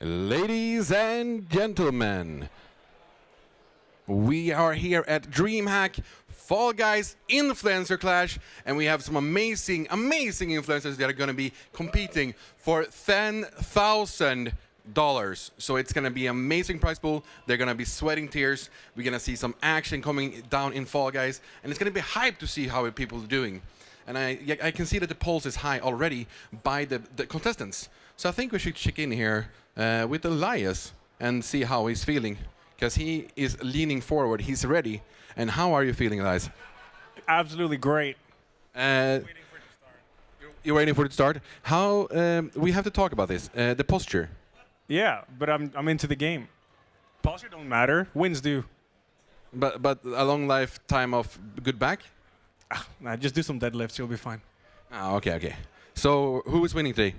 Ladies and gentlemen, we are here at Dreamhack Fall Guys Influencer Clash, and we have some amazing influencers that are going to be competing for $10,000. So it's going to be an amazing prize pool. They're going to be sweating tears. We're going to see some action coming down in Fall Guys, and it's going to be hype to see how people are doing. And I can see that the pulse is high already by the contestants. So I think we should check in here with Elajjaz and see how he's feeling, because he is leaning forward. He's ready. And how are you feeling, Elajjaz? Absolutely great. Waiting for it to start. You're waiting for it to start? How? We have to talk about this. The posture. Yeah, but I'm into the game. Posture don't matter. Wins do. But a long lifetime of good back? Nah, just do some deadlifts. You'll be fine. Ah, okay. So who is winning today?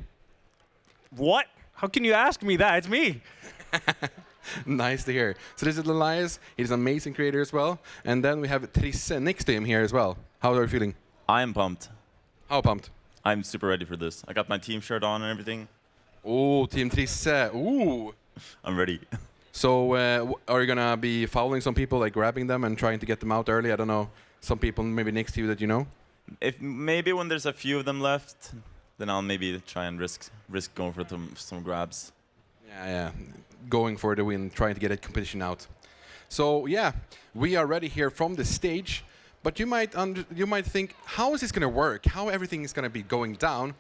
What? How can you ask me that? It's me. Nice to hear. So this is Elajjaz. He's an amazing creator as well. And then we have Trisse next to him here as well. How are you feeling? I'm pumped. How pumped? I'm super ready for this. I got my team shirt on and everything. Oh, Team Trisse. Ooh. I'm ready. So are you going to be fouling some people, like grabbing them and trying to get them out early? I don't know. Some people maybe next to you that you know? If maybe when there's a few of them left, then I'll maybe try and risk going for some grabs. Yeah. Going for the win, trying to get a competition out. So yeah, we are ready here from the stage. But you might think, how is this going to work? How everything is going to be going down?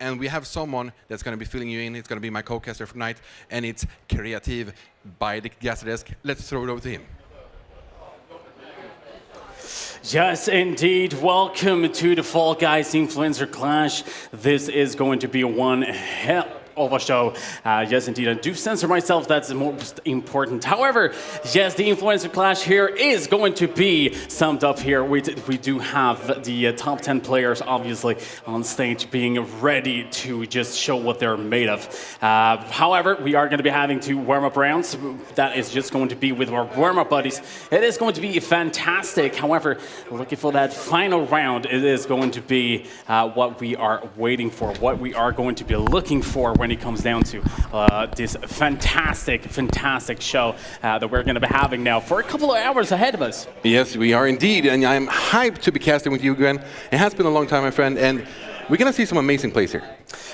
And we have someone that's going to be filling you in. It's going to be my co-caster for tonight, and it's Creative by the guest desk. Let's throw it over to him. Yes, indeed. Welcome to the Fall Guys Influencer Clash. This is going to be one hell of a show. Yes, indeed. I do censor myself. That's the most important. However, yes, the Influencer Clash here is going to be summed up here. We do have the top 10 players, obviously, on stage being ready to just show what they're made of. However, we are going to be having 2 warm-up rounds. That is just going to be with our warm-up buddies. It is going to be fantastic. However, looking for that final round, it is going to be what we are waiting for, what we are going to be looking for when it comes down to this fantastic show that we're going to be having now for a couple of hours ahead of us. Yes, we are indeed, and I'm hyped to be casting with you again. It has been a long time, my friend, and we're going to see some amazing plays here.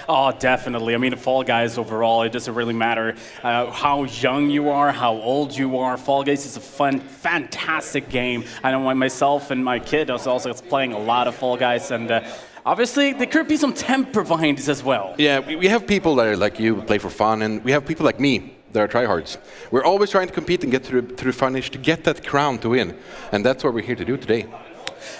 Oh, definitely. I mean, Fall Guys overall, it doesn't really matter how young you are, how old you are. Fall Guys is a fun, fantastic game. I know myself and my kid is also playing a lot of Fall Guys, and obviously, there could be some temper behind this as well. Yeah, we have people that are like you, play for fun, and we have people like me that are tryhards. We're always trying to compete and get through finish to get that crown to win, and that's what we're here to do today.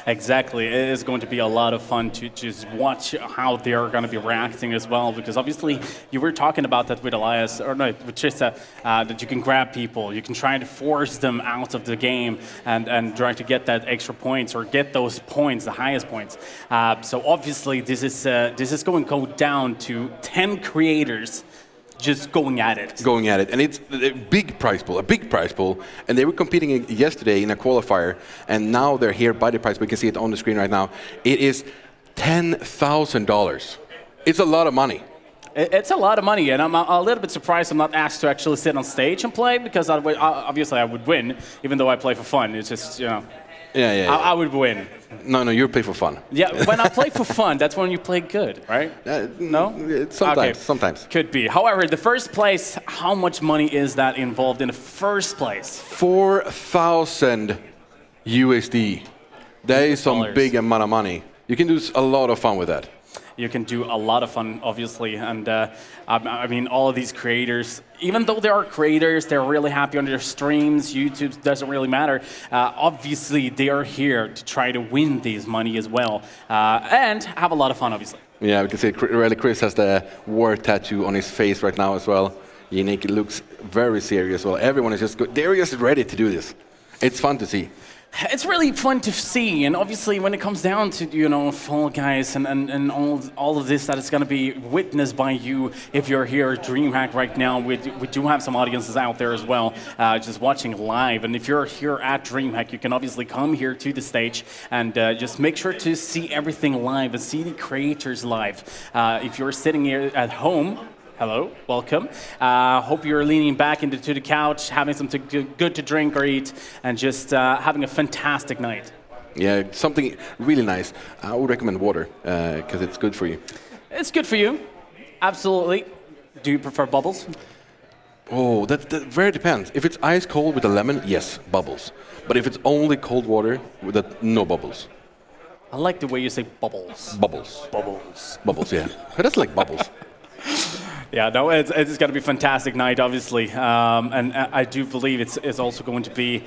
Exactly. It is going to be a lot of fun to just watch how they're going to be reacting as well, because obviously you were talking about that with Elajjaz, or no, with Trisse, that you can grab people, you can try to force them out of the game and try to get that extra points or get those points, the highest points. So obviously this is going to go down to 10 creators just going at it. And it's a big prize pool, and they were competing yesterday in a qualifier, and now they're here by the prize pool. We can see it on the screen right now. It is $10,000. It's a lot of money. It's a lot of money, and I'm a little bit surprised I'm not asked to actually sit on stage and play, because obviously I would win, even though I play for fun. It's just, you know, yeah. I would win. No, you play for fun. Yeah, when I play for fun, that's when you play good, right? No? Sometimes. Could be. However, the first place, how much money is that involved in the first place? 4,000 USD. That is some big amount of money. You can do a lot of fun with that. You can do a lot of fun, obviously, and I mean, all of these creators, even though they are creators, they're really happy on their streams, YouTube doesn't really matter. Obviously, they are here to try to win this money as well, and have a lot of fun, obviously. Yeah, we can see Chris has the war tattoo on his face right now as well. Unique looks very serious. Well, everyone is just good. They're just ready to do this. It's fun to see. It's really fun to see, and obviously when it comes down to, you know, Fall Guys and all of this that is going to be witnessed by you if you're here at Dreamhack right now. We do have some audiences out there as well, just watching live. And if you're here at Dreamhack, you can obviously come here to the stage and just make sure to see everything live and see the creators live. If you're sitting here at home, Hello, welcome. Hope you're leaning back into the couch, having something good to drink or eat, and just having a fantastic night. Yeah, something really nice. I would recommend water because it's good for you. It's good for you, absolutely. Do you prefer bubbles? Oh, that very depends. If it's ice cold with a lemon, yes, bubbles. But if it's only cold water with no bubbles. I like the way you say bubbles. Bubbles. Bubbles. Bubbles, yeah. That's like bubbles. Yeah, no, it's going to be a fantastic night, obviously. And I do believe it's also going to be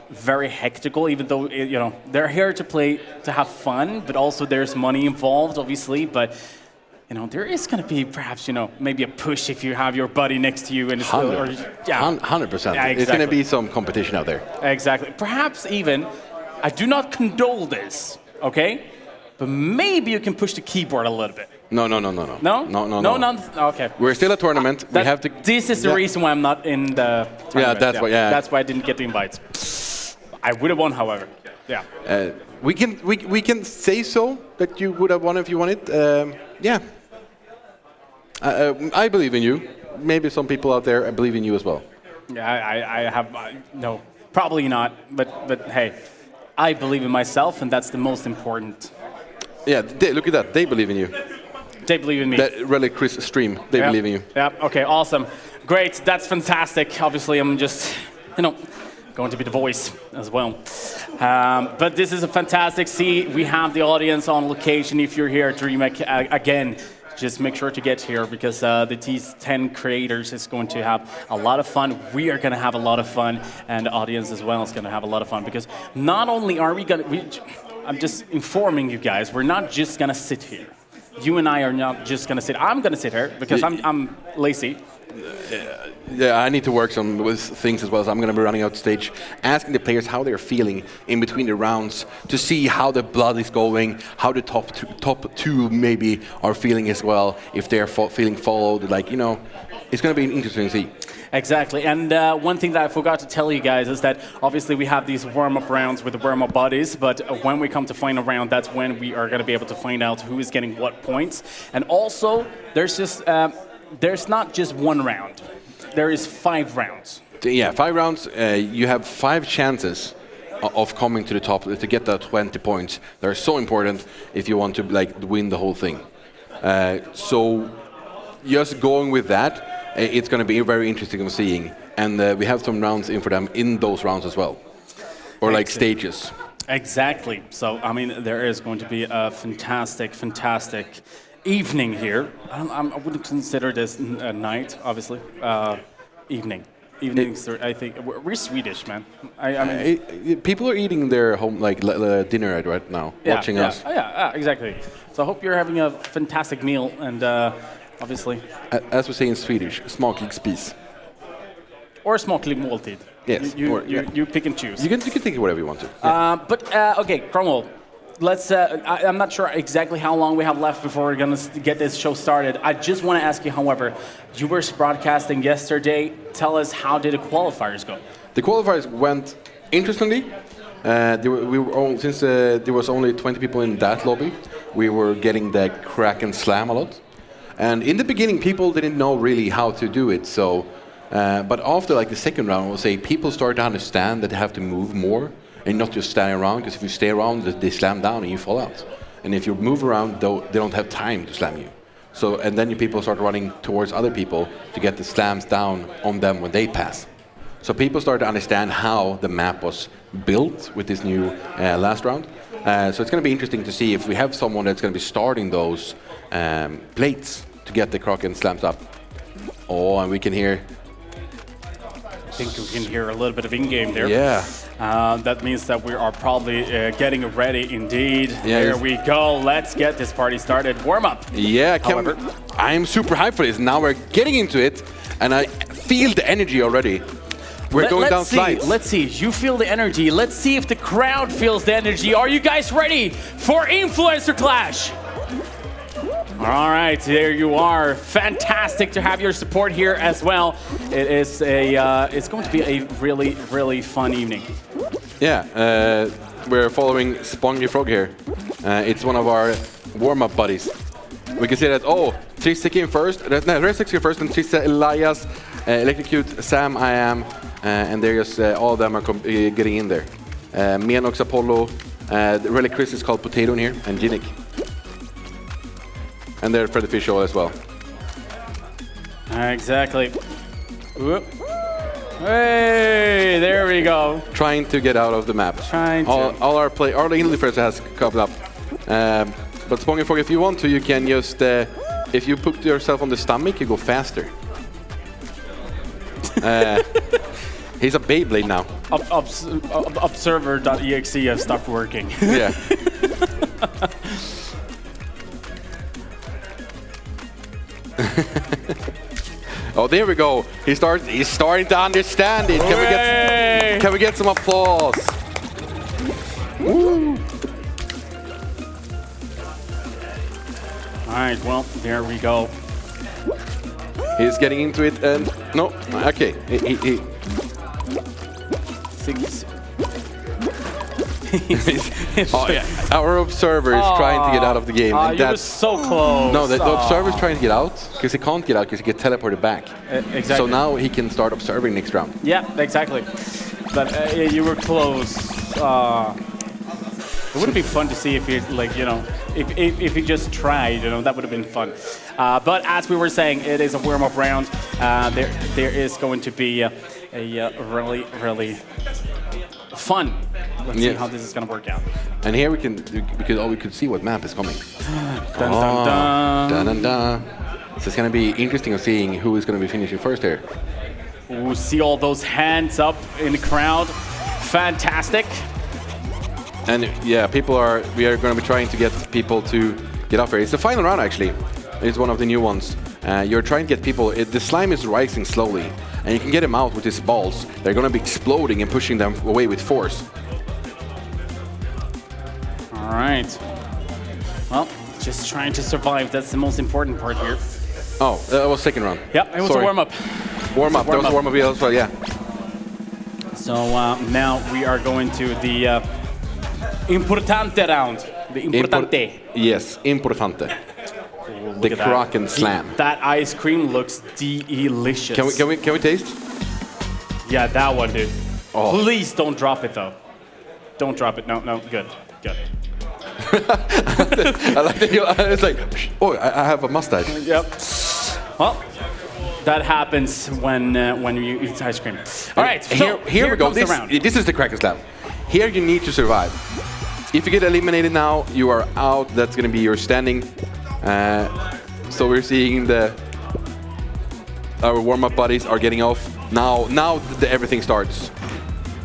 very hectical, even though, they're here to play, to have fun, but also there's money involved, obviously. But, there is going to be perhaps, maybe a push if you have your buddy next to you. And 100%. Yeah, It's exactly. going to be some competition out there. Exactly. Perhaps even, I do not condole this, okay? But maybe you can push the keyboard a little bit. No. No? No, okay. We're still a tournament. We have to. This is the reason why I'm not in the tournament. that's why. Yeah. That's why I didn't get the invites. I would have won, however. Yeah. We can say so that you would have won if you won it. Yeah. I believe in you. Maybe some people out there, I believe in you as well. Yeah, I have no, probably not. But hey, I believe in myself, and that's the most important. Yeah. Look at that. They believe in you. They believe in me. That Relic Chris stream. They believe in you. Yeah. Okay. Awesome. Great. That's fantastic. Obviously, I'm just, going to be the voice as well. But this is a fantastic. See, we have the audience on location. If you're here at Dreamhack again, just make sure to get here because the T10 creators is going to have a lot of fun. We are going to have a lot of fun, and the audience as well is going to have a lot of fun because not only are we going to, I'm just informing you guys, we're not just going to sit here. You and I are not just going to sit. I'm going to sit here because I'm lazy. Yeah, I need to work some with things as well, so I'm going to be running out stage, asking the players how they're feeling in between the rounds to see how the blood is going, how the top two maybe are feeling as well, if they're feeling followed. It's going to be interesting to see. Exactly, and one thing that I forgot to tell you guys is that obviously we have these warm-up rounds with the warm-up buddies, but when we come to final round, that's when we are going to be able to find out who is getting what points. And also, there's not just one round. There is 5 rounds. Yeah, 5 rounds. You have 5 chances of coming to the top to get the 20 points. They're so important if you want to win the whole thing. So just going with that, it's going to be very interesting of seeing. And we have some rounds in for them in those rounds as well. Or stages. Exactly. So, there is going to be a fantastic evening here. I wouldn't consider this a night, obviously. Evening. Evenings, I think. We're Swedish, man. People are eating their home dinner right now, watching us. Yeah, exactly. So I hope you're having a fantastic meal, and obviously. As we say in Swedish, smaklig spis. Or smaklig måltid. Yes. You pick and choose. You can think of whatever you want to. Yeah. Okay, Cromwell. Let's. I'm not sure exactly how long we have left before we're going to get this show started. I just want to ask you, however, you were broadcasting yesterday. Tell us, how did the qualifiers go? The qualifiers went interestingly. Since there was only 20 people in that lobby, we were getting the crack and slam a lot. And in the beginning, people didn't know really how to do it. So, but after the second round, we'll say people started to understand that they have to move more. And not just stand around, because if you stay around, they slam down and you fall out. And if you move around, they don't have time to slam you. So, and then people start running towards other people to get the slams down on them when they pass. So people started to understand how the map was built with this new last round. So it's going to be interesting to see if we have someone that's going to be starting those plates to get the Kraken slams up. Oh, and we can hear... I think we can hear a little bit of in-game there. Yeah. That means that we are probably getting ready indeed. Yeah, here we go. Let's get this party started. Warm up. Yeah, I'm super hyped for this. Now we're getting into it, and I feel the energy already. We're going down slides. Let's see. You feel the energy. Let's see if the crowd feels the energy. Are you guys ready for Influencer Clash? All right, there you are. Fantastic to have your support here as well. It is it's going to be a really, really fun evening. Yeah, we're following Spongy Frog here. It's one of our warm-up buddies. We can say that, Trisse came first. Resix came first, and Trisse, Elajjaz, Electrocute, Sam, I am, and they're just all of them are getting in there. Menox, Apollo, the Relic Chris is called Potato in here, and Ginnik. And they're for the official as well. Exactly. Whoop. Hey, there we go. Trying to get out of the map. All our early players has come up. But Spongefog, if you want to, you can just if you put yourself on the stomach, you go faster. He's a Beyblade now. Observer.exe has stopped working. Yeah. Oh, there we go. He's starting to understand it. Can we get some applause? Woo. All right, well, there we go. He's getting into it, and no, okay. He oh yeah, our observer is trying to get out of the game. And that's so close. No, the observer is trying to get out because he can't get out because he gets teleported back. Exactly. So now he can start observing next round. Yeah, exactly. But you were close. It would have been fun to see if you if he just tried, that would have been fun. But as we were saying, it is a warm-up round. There is going to be a really fun. Let's see how this is going to work out. And here we could see what map is coming. Dun, dun, dun. Dun, dun, dun. So it's going to be interesting of seeing who is going to be finishing first here. Ooh, see all those hands up in the crowd. Fantastic. And yeah, we are going to be trying to get people to get up here. It's the final round actually. It's one of the new ones. You're trying to get people, the slime is rising slowly, and you can get them out with his balls. They're going to be exploding and pushing them away with force. All right. Well, just trying to survive. That's the most important part here. Oh, that was second round. Yep, it was a warm-up. Warm-up, that was a warm-up as well, yeah. So now we are going to the importante round. The importante. Yes, importante. The Kraken Slam. That ice cream looks delicious. Can we taste? Yeah, that one, dude. Oh. Please don't drop it, though. Don't drop it. No, good. I like that. It's like, oh, I have a mustache. Yep. Well, that happens when you eat ice cream. All right, so here we go. This is the Kraken Slam. Here you need to survive. If you get eliminated now, you are out. That's going to be your standing. So we're seeing our warm-up buddies are getting off. Now everything starts.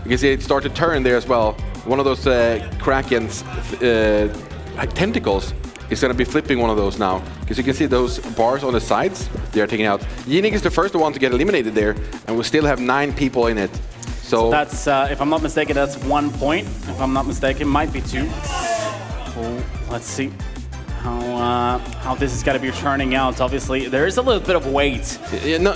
You can see it start to turn there as well. One of those Kraken's tentacles is going to be flipping one of those now. Because you can see those bars on the sides, they are taking out. Ginnik is the first one to get eliminated there, and we still have 9 people in it. So that's, if I'm not mistaken, that's 1 point. If I'm not mistaken, might be 2. Oh, let's see how this is going to be turning out. Obviously, there is a little bit of weight. Yeah, no,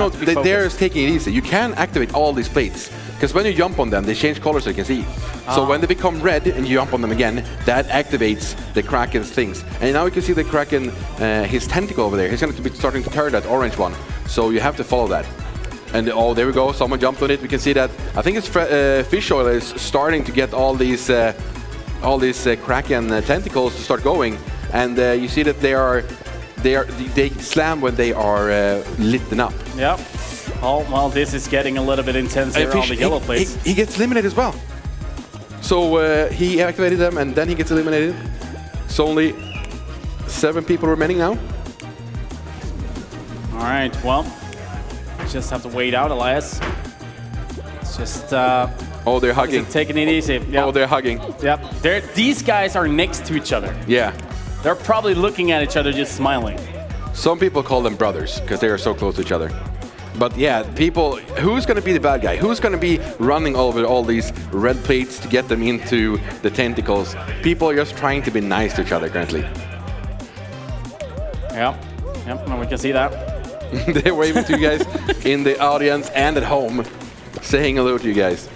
they're taking it easy. You can activate all these plates. Because when you jump on them, they change colors so you can see. So when they become red and you jump on them again, that activates the Kraken's things. And now you can see the Kraken, his tentacle over there. He's going to be starting to turn that orange one. So you have to follow that. And oh, there we go. Someone jumped on it. We can see that. I think it's Fish Oil is starting to get all these Kraken tentacles to start going. And you see that they slam when they are lit up. Yep. Oh, well, this is getting a little bit intense here on the yellow plates. He gets eliminated as well. So he activated them, and then he gets eliminated. So only 7 people remaining now. All right, well, just have to wait out, Elias. It's just... oh, they're hugging. Taking it easy. Yep. Oh, they're hugging. Yep. These guys are next to each other. Yeah. They're probably looking at each other, just smiling. Some people call them brothers, because they are so close to each other. But yeah, people, who's going to be the bad guy? Who's going to be running over all these red plates to get them into the tentacles? People are just trying to be nice to each other currently. Yep, we can see that. They're waving to you guys in the audience and at home, saying hello to you guys.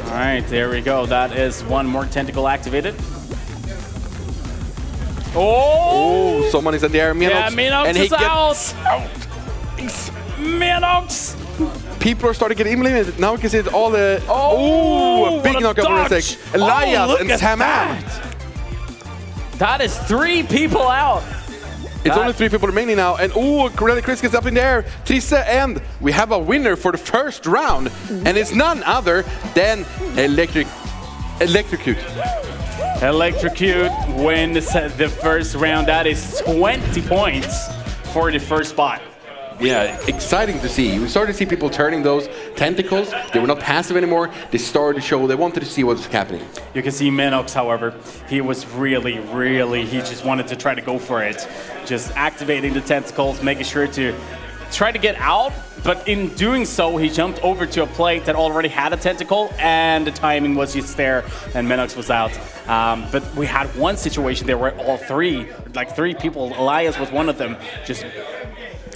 All right, there we go. That is one more tentacle activated. Oh! Someone is in the air. Yeah, Minox is out. Minox. People are starting to get eliminated. Now we can see all the... a big what a knockup for a dodge. sec. Elajjaz look and at Sam. that. That is 3 people out. It's only 3 people remaining now. And Chris gets up in the air. Trisse, and we have a winner for the first round. And it's none other than Electrocute. Electrocute wins the first round. That is 20 points for the first spot. Yeah, exciting to see. We started to see people turning those tentacles. They were not passive anymore. They started to show. They wanted to see what was happening. You can see Minox, however, he was really, he just wanted to try to go for it. Just activating the tentacles, making sure to try to get out. But in doing so, he jumped over to a plate that already had a tentacle, and the timing was just there, and Minox was out. But we had one situation there where all 3 people, Elajjaz was one of them, just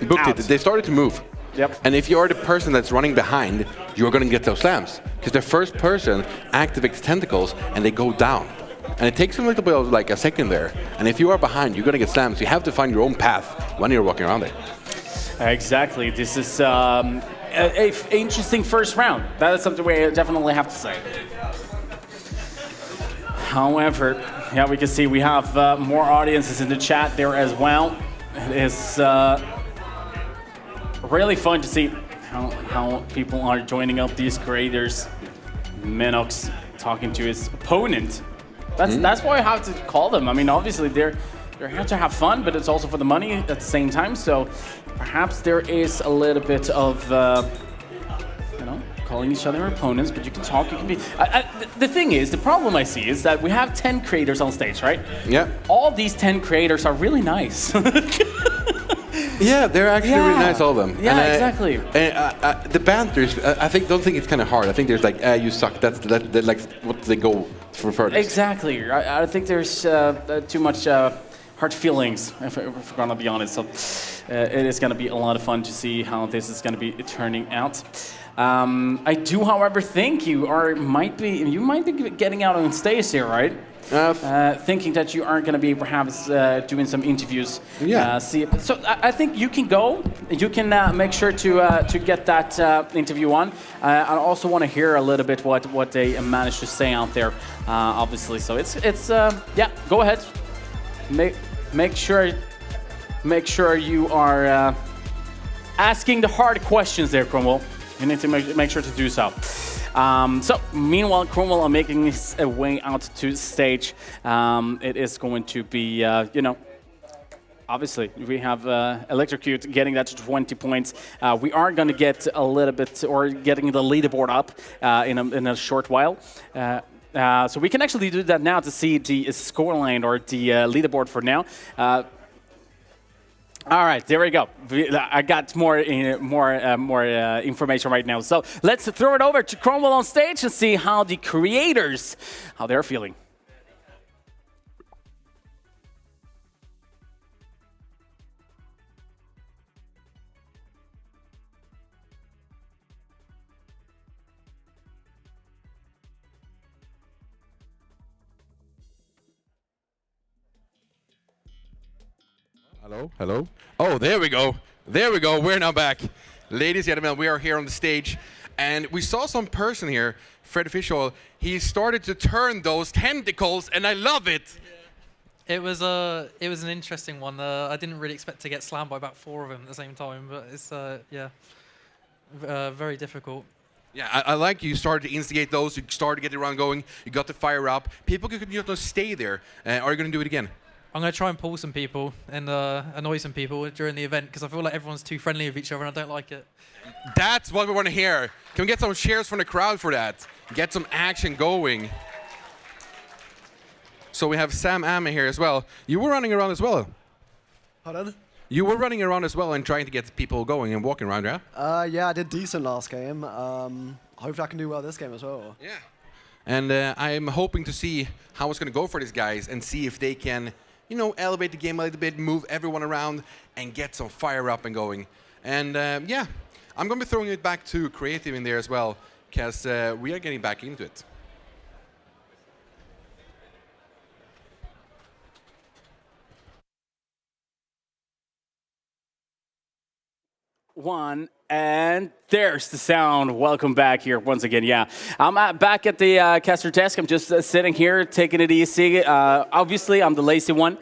booked it. They started to move. Yep. And if you are the person that's running behind, you're going to get those slams. Because the first person activates tentacles and they go down. And it takes a little bit of like a second there. And if you are behind, you're going to get slams. You have to find your own path when you're walking around there. Exactly. This is an interesting first round. That is something we definitely have to say. However, yeah, we can see we have more audiences in the chat there as well. It is really fun to see how people are joining up these creators. Minox talking to his opponent. That's why I have to call them. I mean, obviously they're here to have fun, but it's also for the money at the same time. So perhaps there is a little bit of calling each other opponents, but you can talk. You can be. The thing is, the problem I see is that we have 10 creators on stage, right? Yeah. All these 10 creators are really nice. Yeah, they're actually really nice, all of them. Yeah, and, exactly. The banters, don't think it's kind of hard. I think there's like, you suck. That's like what they go for furthest. Exactly. I think there's too much hard feelings, if we're going to be honest. So it is going to be a lot of fun to see how this is going to be turning out. I do, however, think you might be getting out on stage here, right? Thinking that you are going to be perhaps doing some interviews. Yeah. So I think you can go. You can make sure to get that interview on. I also want to hear a little bit what they managed to say out there, obviously. So it's yeah. Go ahead. Make sure you are asking the hard questions there, Cromwell. You need to make sure to do so. So, meanwhile, Cromwell are making his way out to stage. It is going to be, obviously, we have Electrocute getting that to 20 points. We are going to get a little bit, or getting the leaderboard up in a short while. So we can actually do that now to see the scoreline or the leaderboard for now. All right, there we go. I got more information right now. So let's throw it over to Cromwell on stage and see how the creators, how they're feeling. Hello? Oh, there we go. We're now back. Ladies and gentlemen, we are here on the stage. And we saw some person here, Unofficial. He started to turn those tentacles, and I love it. It was an interesting one. I didn't really expect to get slammed by about 4 of them at the same time, but it's very difficult. Yeah, I like you started to instigate those. You started to get the round going. You got the fire up. People could just stay there. Are you going to do it again? I'm going to try and pull some people and annoy some people during the event because I feel like everyone's too friendly with each other and I don't like it. That's what we want to hear. Can we get some cheers from the crowd for that? Get some action going. So we have Sam Ame here as well. You were running around as well. Pardon? You were running around as well and trying to get people going and walking around, yeah? Yeah, I did decent last game. Hopefully I can do well this game as well. Yeah. And I'm hoping to see how it's going to go for these guys and see if they can, elevate the game a little bit, move everyone around, and get some fire up and going. And yeah, I'm going to be throwing it back to Creative in there as well, because we are getting back into it. 1, and there's the sound. Welcome back here once again. Yeah, I'm back at the caster desk. I'm just sitting here, taking it easy. Obviously, I'm the lazy one,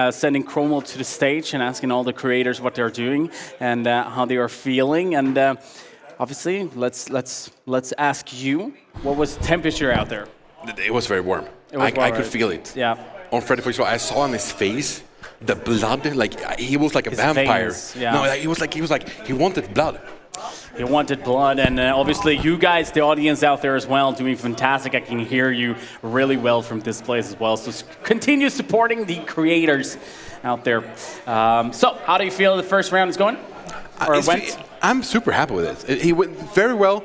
sending Chromel to the stage and asking all the creators what they're doing and how they are feeling. And obviously, let's ask you, what was the temperature out there? It was very warm. It was warm, I could right? feel it. Yeah. On Freddy Fisher, I saw on his face the blood, like he was like a His vampire. veins, yeah. No, like, he was like he wanted blood. He wanted blood, and obviously you guys, the audience out there as well, doing fantastic. I can hear you really well from this place as well. So continue supporting the creators out there. So how do you feel the first round is going? Or went? I'm super happy with it. He went very well.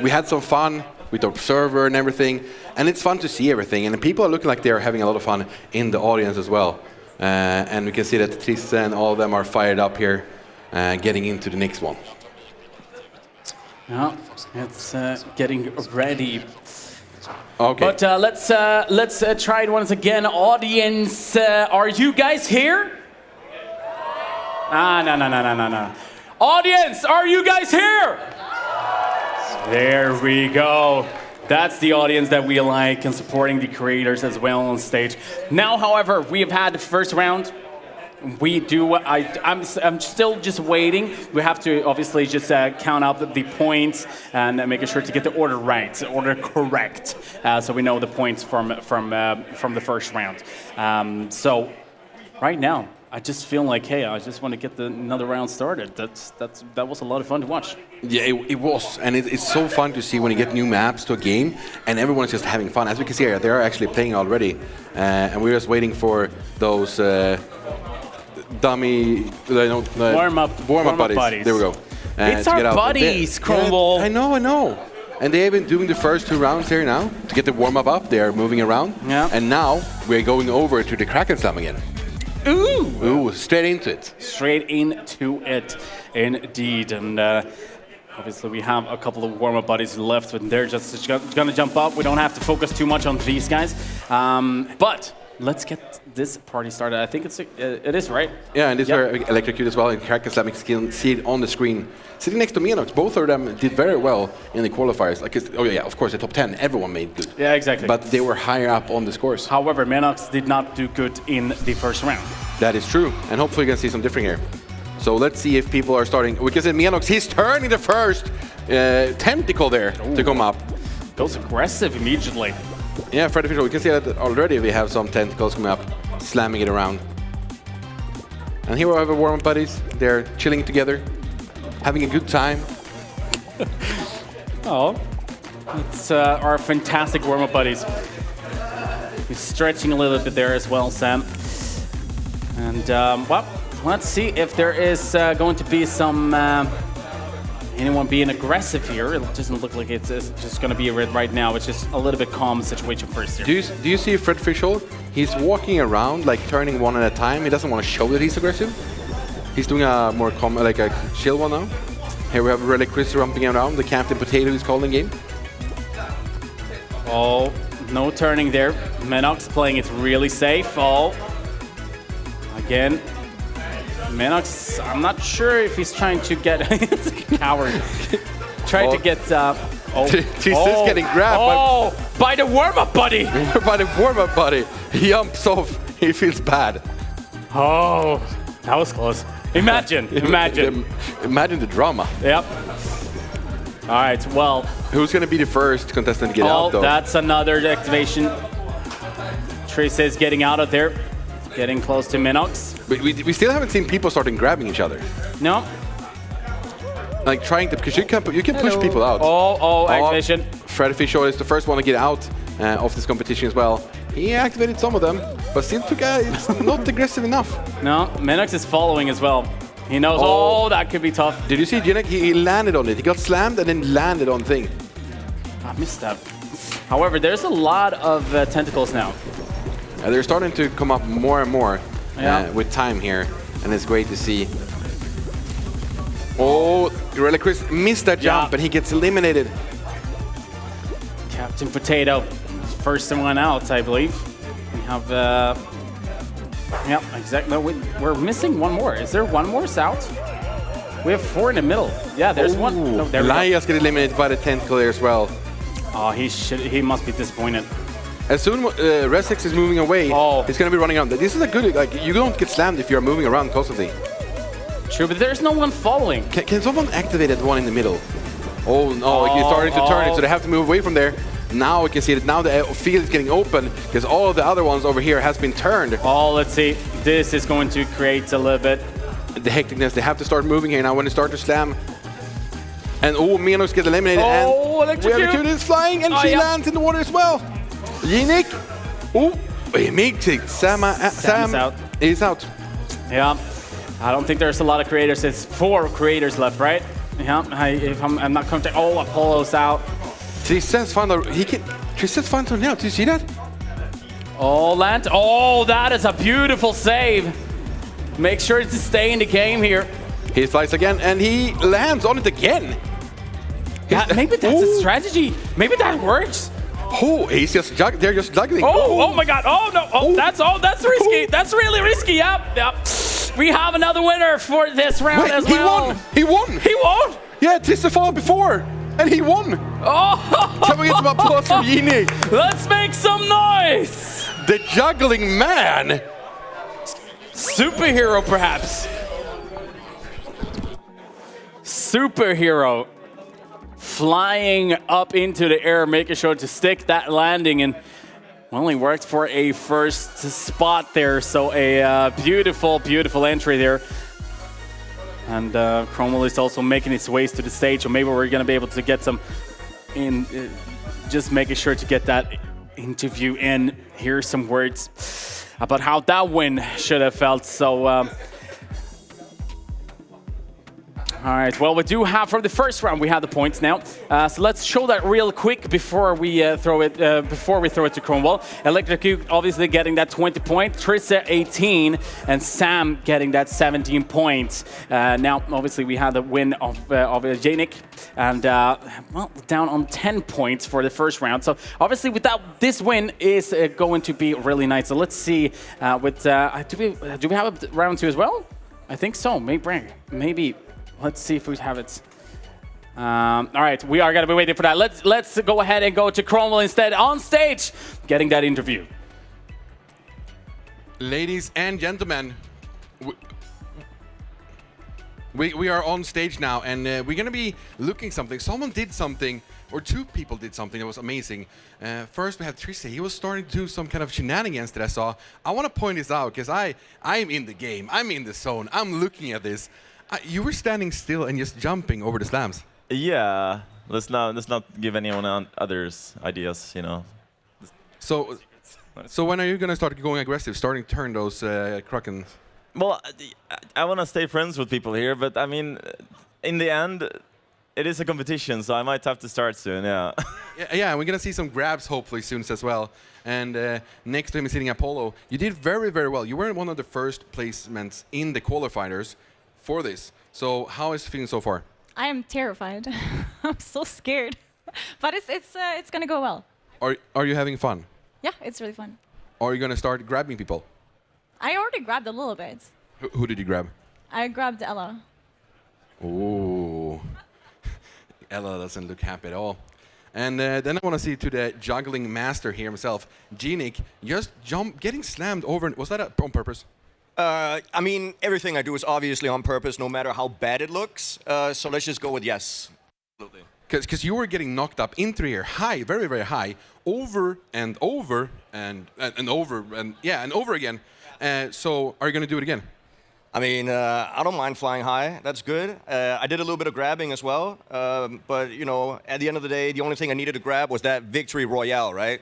We had some fun with the observer and everything, and it's fun to see everything. And the people are looking like they're having a lot of fun in the audience as well. And we can see that Trisse and all of them are fired up here, getting into the next one. Yeah, it's getting ready. Okay. But let's try it once again. Audience, are you guys here? No. Audience, are you guys here? There we go. That's the audience that we like, and supporting the creators as well on stage. Now, however, we have had the first round. I'm still just waiting. We have to obviously just count out the points and making sure to get the order right, the order correct, so we know the points from the first round. So right now, I just feel like, hey, I just want to get another round started. That was a lot of fun to watch. Yeah, it was, and it's so fun to see when you get new maps to a game, and everyone's just having fun. As we can see here, they are actually playing already, and we're just waiting for those dummy warm up buddies. There we go. It's our buddies, Crumble. Yeah, I know. And they have been doing the first 2 rounds here now to get the warm up. They are moving around, and now we're going over to the Kraken Slam again. Ooh, straight into it. Straight into it, indeed. And obviously we have a couple of warm-up buddies left, but they're just going to jump up. We don't have to focus too much on these guys. But let's get this party started. I think it is, right? Yeah, and these are electrocuted as well. And Kraken Slam, you can see it on the screen. Sitting next to Menox, both of them did very well in the qualifiers. Like, of course, the top 10, everyone made good. Yeah, exactly. But they were higher up on the scores. However, Menox did not do good in the first round. That is true, and hopefully we can see some different here. So let's see if people are starting. We can see Menox, he's turning the first tentacle there to come up. Goes aggressive immediately. Yeah, Freddy Fisher, we can see that already we have some tentacles coming up, slamming it around. And here we have our warm-up buddies. They're chilling together, having a good time. Oh, it's our fantastic warm-up buddies. He's stretching a little bit there as well, Sam. And, well, let's see if there is going to be some anyone being aggressive here. It doesn't look like it's just going to be a red right now. It's just a little bit calm situation first here. Do you see Fred Fisher? He's walking around, like turning one at a time. He doesn't want to show that he's aggressive. He's doing a more calm, like a chill one now. Here we have Relic Chris ramping around, the Captain Potato is calling game. Oh, no turning there. Menox playing it really safe. Oh, again. Menox, I'm not sure if he's trying to get... It's a coward. Trying to get... He's just getting grabbed by the warm-up buddy. By the warm-up buddy. He jumps off. He feels bad. Oh, that was close. Imagine. Imagine the drama. Yep. All right, well... Who's going to be the first contestant to get out, though? Oh, that's another activation. Trisse is getting out of there. Getting close to Menox. But we still haven't seen people starting grabbing each other. No. Like trying to, because you can push people out. Oh, activation. Freddy Fisher is the first one to get out of this competition as well. He activated some of them, but still it's not aggressive enough. No, Menox is following as well. He knows, that could be tough. Did you see Jinek? He landed on it. He got slammed and then landed on thing. I missed that. However, there's a lot of tentacles now. They're starting to come up more and more with time here, and it's great to see. Oh, Relic Chris missed that jump, and he gets eliminated. Captain Potato, first one out, I believe. We have, yep, exactly. No, we're missing one more. Is there one more out? We have 4 in the middle. Yeah, there's one. No, there we go. Elajjaz get eliminated by the tentacle there as well. Oh, he must be disappointed. As soon Resix is moving away, he's going to be running around. This is a good, like, you don't get slammed if you're moving around constantly. True, but there's no one following. Can someone activate that one in the middle? Oh no, he's starting to turn it, so they have to move away from there. Now we can see that now the field is getting open because all of the other ones over here has been turned. Oh, let's see. This is going to create a little bit. The hecticness, they have to start moving here now when they start to slam. And Minos gets eliminated. Oh, and we have Akuna is flying and she lands in the water as well. Yinik. Oh, he makes it. Sam out. is out. Yeah. I don't think there's a lot of creators. It's 4 creators left, right? Yeah. If I'm not counting. Oh, Apollo's out. Tristan's fine now. Do you see that? Oh, land. Oh, that is a beautiful save. Make sure to stay in the game here. He flies again and he lands on it again. Yeah, maybe that's a strategy. Maybe that works. Oh, he's just they're just juggling. Oh my God. Oh no. Oh, that's risky. That's really risky. Yep. We have another winner for this round as well. He won. He won. Yeah, Trista fought before, and he won. Oh. Can we get some applause from Yinik? Let's make some noise. The juggling man. Superhero, perhaps. Superhero. Flying up into the air, making sure to stick that landing, and only worked for a first spot there. So a beautiful, beautiful entry there. And Cromwell is also making its ways to the stage, so maybe we're going to be able to get some in, just making sure to get that interview in. Here's some words about how that win should have felt. So. All right, well, we do have, for the first round, we have the points now. So let's show that real quick before we throw it to Cromwell. Electrocute obviously getting that 20 points, Trissa 18, and Sam getting that 17 points. Now, obviously, we had the win of Janik, and well, down on 10 points for the first round. So obviously, this win is going to be really nice. So let's see, do we have a round 2 as well? I think so, maybe. Let's see if we have it. All right, we are going to be waiting for that. Let's go ahead and go to Cromwell instead on stage, getting that interview. Ladies and gentlemen, we are on stage now, and we're going to be looking something. Someone did something, or 2 people did something that was amazing. First, we had Trista. He was starting to do some kind of shenanigans that I saw. I want to point this out because I'm in the game. I'm in the zone. I'm looking at this. You were standing still and just jumping over the slams. Yeah, let's not give anyone others ideas, you know. So when are you gonna start going aggressive, starting to turn those Kraken? Well, I want to stay friends with people here, but I mean, in the end, it is a competition, so I might have to start soon. Yeah. Yeah, we're gonna see some grabs hopefully soon as well. And next to him is sitting Apollo. You did very, very well. You were one of the first placements in the qualifiers for this. So how is it feeling so far? I am terrified. I'm so scared. But it's gonna go well. Are you having fun? Yeah, it's really fun. Or are you gonna start grabbing people? I already grabbed a little bit. Who did you grab? I grabbed Ella. Ooh. Ella doesn't look happy at all. And then I want to see to the juggling master here himself, Janik, just getting slammed over. Was that on purpose? I mean, everything I do is obviously on purpose, no matter how bad it looks. So let's just go with yes. Absolutely. Because you were getting knocked up into the air, high, very, very high, over and over and over and over again. So are you going to do it again? I mean, I don't mind flying high. That's good. I did a little bit of grabbing as well. But, you know, at the end of the day, the only thing I needed to grab was that victory royale, right?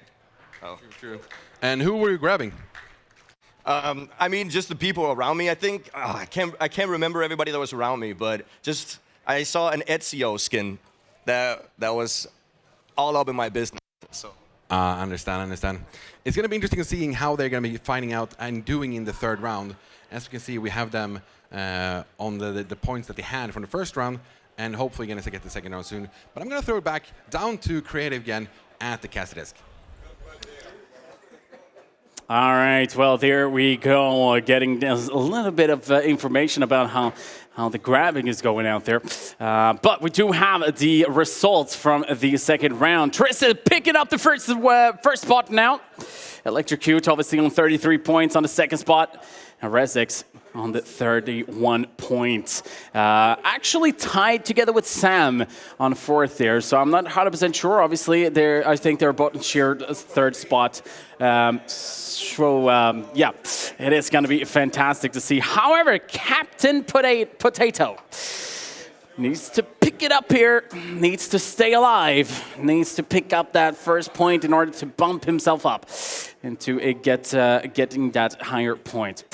Oh. True. And who were you grabbing? I mean, just the people around me. I think I can't remember everybody that was around me, but just I saw an Ezio skin that was all up in my business. So. Understand. It's going to be interesting seeing how they're going to be finding out and doing in the third round. As you can see, we have them on the points that they had from the first round, and hopefully going to get the second round soon. But I'm going to throw it back down to Creative again at the cast desk. All right, well, there we go, getting a little bit of information about how how the grabbing is going out there. But we do have the results from the second round. Trissa picking up the first spot now. Electrocute obviously on 33 points on the second spot. And Rezex on the 31 points. Actually tied together with Sam on fourth there. So I'm not 100% sure. Obviously, I think they're both shared third spot. Yeah, it is going to be fantastic to see. However, Captain Potato needs to pick it up here, needs to stay alive, needs to pick up that first point in order to bump himself up into getting that higher point.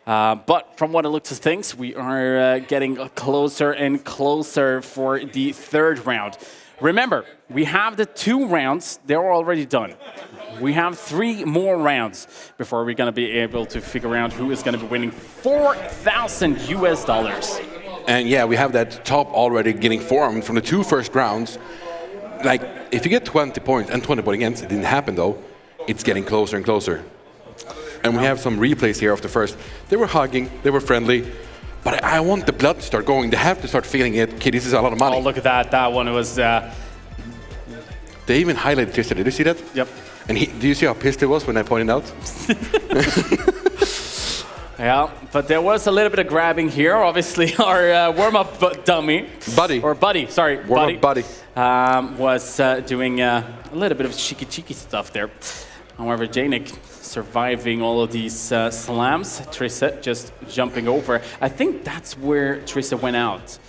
But from what it looks of things, we are getting closer and closer for the third round. Remember, we have the 2 rounds, they're already done. We have 3 more rounds before we're going to be able to figure out who is going to be winning $4,000 US. And yeah, we have that top already getting formed from the 2 first rounds. Like, if you get 20 points and 20 points against, it didn't happen though, it's getting closer and closer. And we have some replays here of the first. They were hugging, they were friendly, but I want the blood to start going. They have to start feeling it. Okay, this is a lot of money. Oh, look at that. That one was... They even highlighted Trista. Did you see that? Yep. And do you see how pissed he was when I pointed out? Yeah, but there was a little bit of grabbing here. Obviously, our warm-up dummy. Buddy. Or buddy, sorry. Warm-up buddy. Was doing a little bit of cheeky stuff there. However, Janik surviving all of these slams. Trissa just jumping over. I think that's where Trissa went out,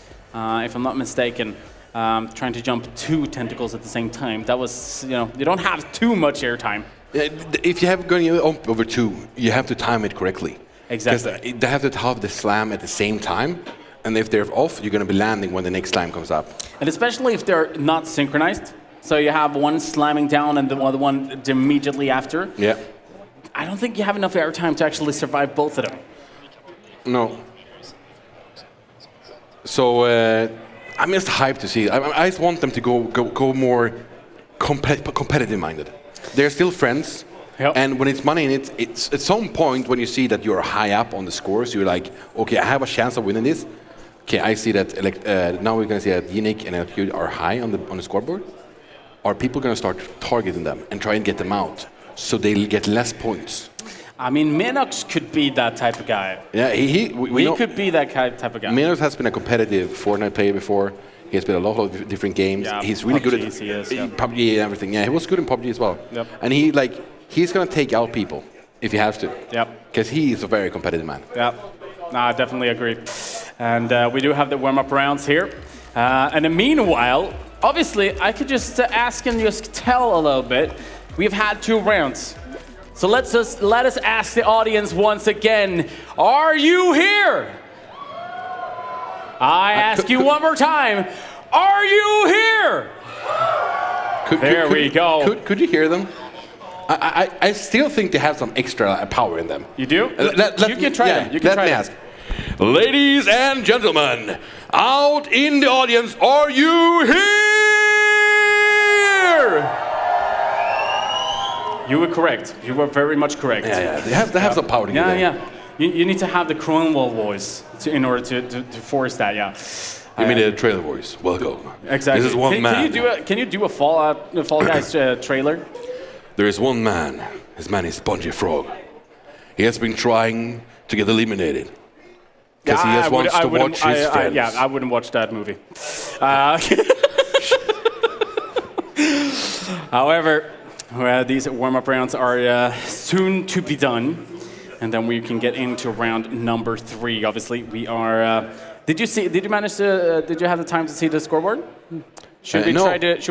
if I'm not mistaken. Trying to jump 2 tentacles at the same time. That was, you don't have too much airtime. If you have going over 2, you have to time it correctly. Exactly. Because they have to have the slam at the same time. And if they're off, you're going to be landing when the next slam comes up. And especially if they're not synchronized. So you have one slamming down and the other one immediately after. Yeah. I don't think you have enough airtime to actually survive both of them. No. So I'm just hyped to see it. I just want them to go more competitive minded. They're still friends. Yep. And when it's money in it, it's at some point when you see that you're high up on the scores, you're like, okay, I have a chance of winning this. Okay, I see that now we're going to see that Yannick and Elajjaz are high on the scoreboard. Are people going to start targeting them and try and get them out so they'll get less points? I mean, Minox could be that type of guy. Yeah, he could be that type of guy. Minox has been a competitive Fortnite player before. He has been a lot of different games. Yeah, he's really good at PUBG and everything. Yeah, he was good in PUBG as well. Yep. And he's going to take out people if he has to. Yep. Because he is a very competitive man. Yep. No, I definitely agree. And we do have the warm-up rounds here. And meanwhile, obviously, I could just ask and just tell a little bit. We've had 2 rounds. So let us ask the audience once again, are you here? I ask you one more time, are you here? There we go. Could you hear them? I still think they have some extra power in them. You do? You can try them. Let me ask. Ladies and gentlemen, out in the audience, are you here? You were correct. You were very much correct. Yeah. They have some power to get Yeah. You need to have the Cromwell voice in order to force that, yeah. You mean the trailer voice. Welcome. Exactly. This is one man. Can you do a Fall Guys trailer? There is one man. His name is Spongy Frog. He has been trying to get eliminated. Because he has wants to watch his friends. Yeah, I wouldn't watch that movie. However, these warm-up rounds are soon to be done. And then we can get into round number 3. Obviously, we are... Did you have the time to see the scoreboard? Should we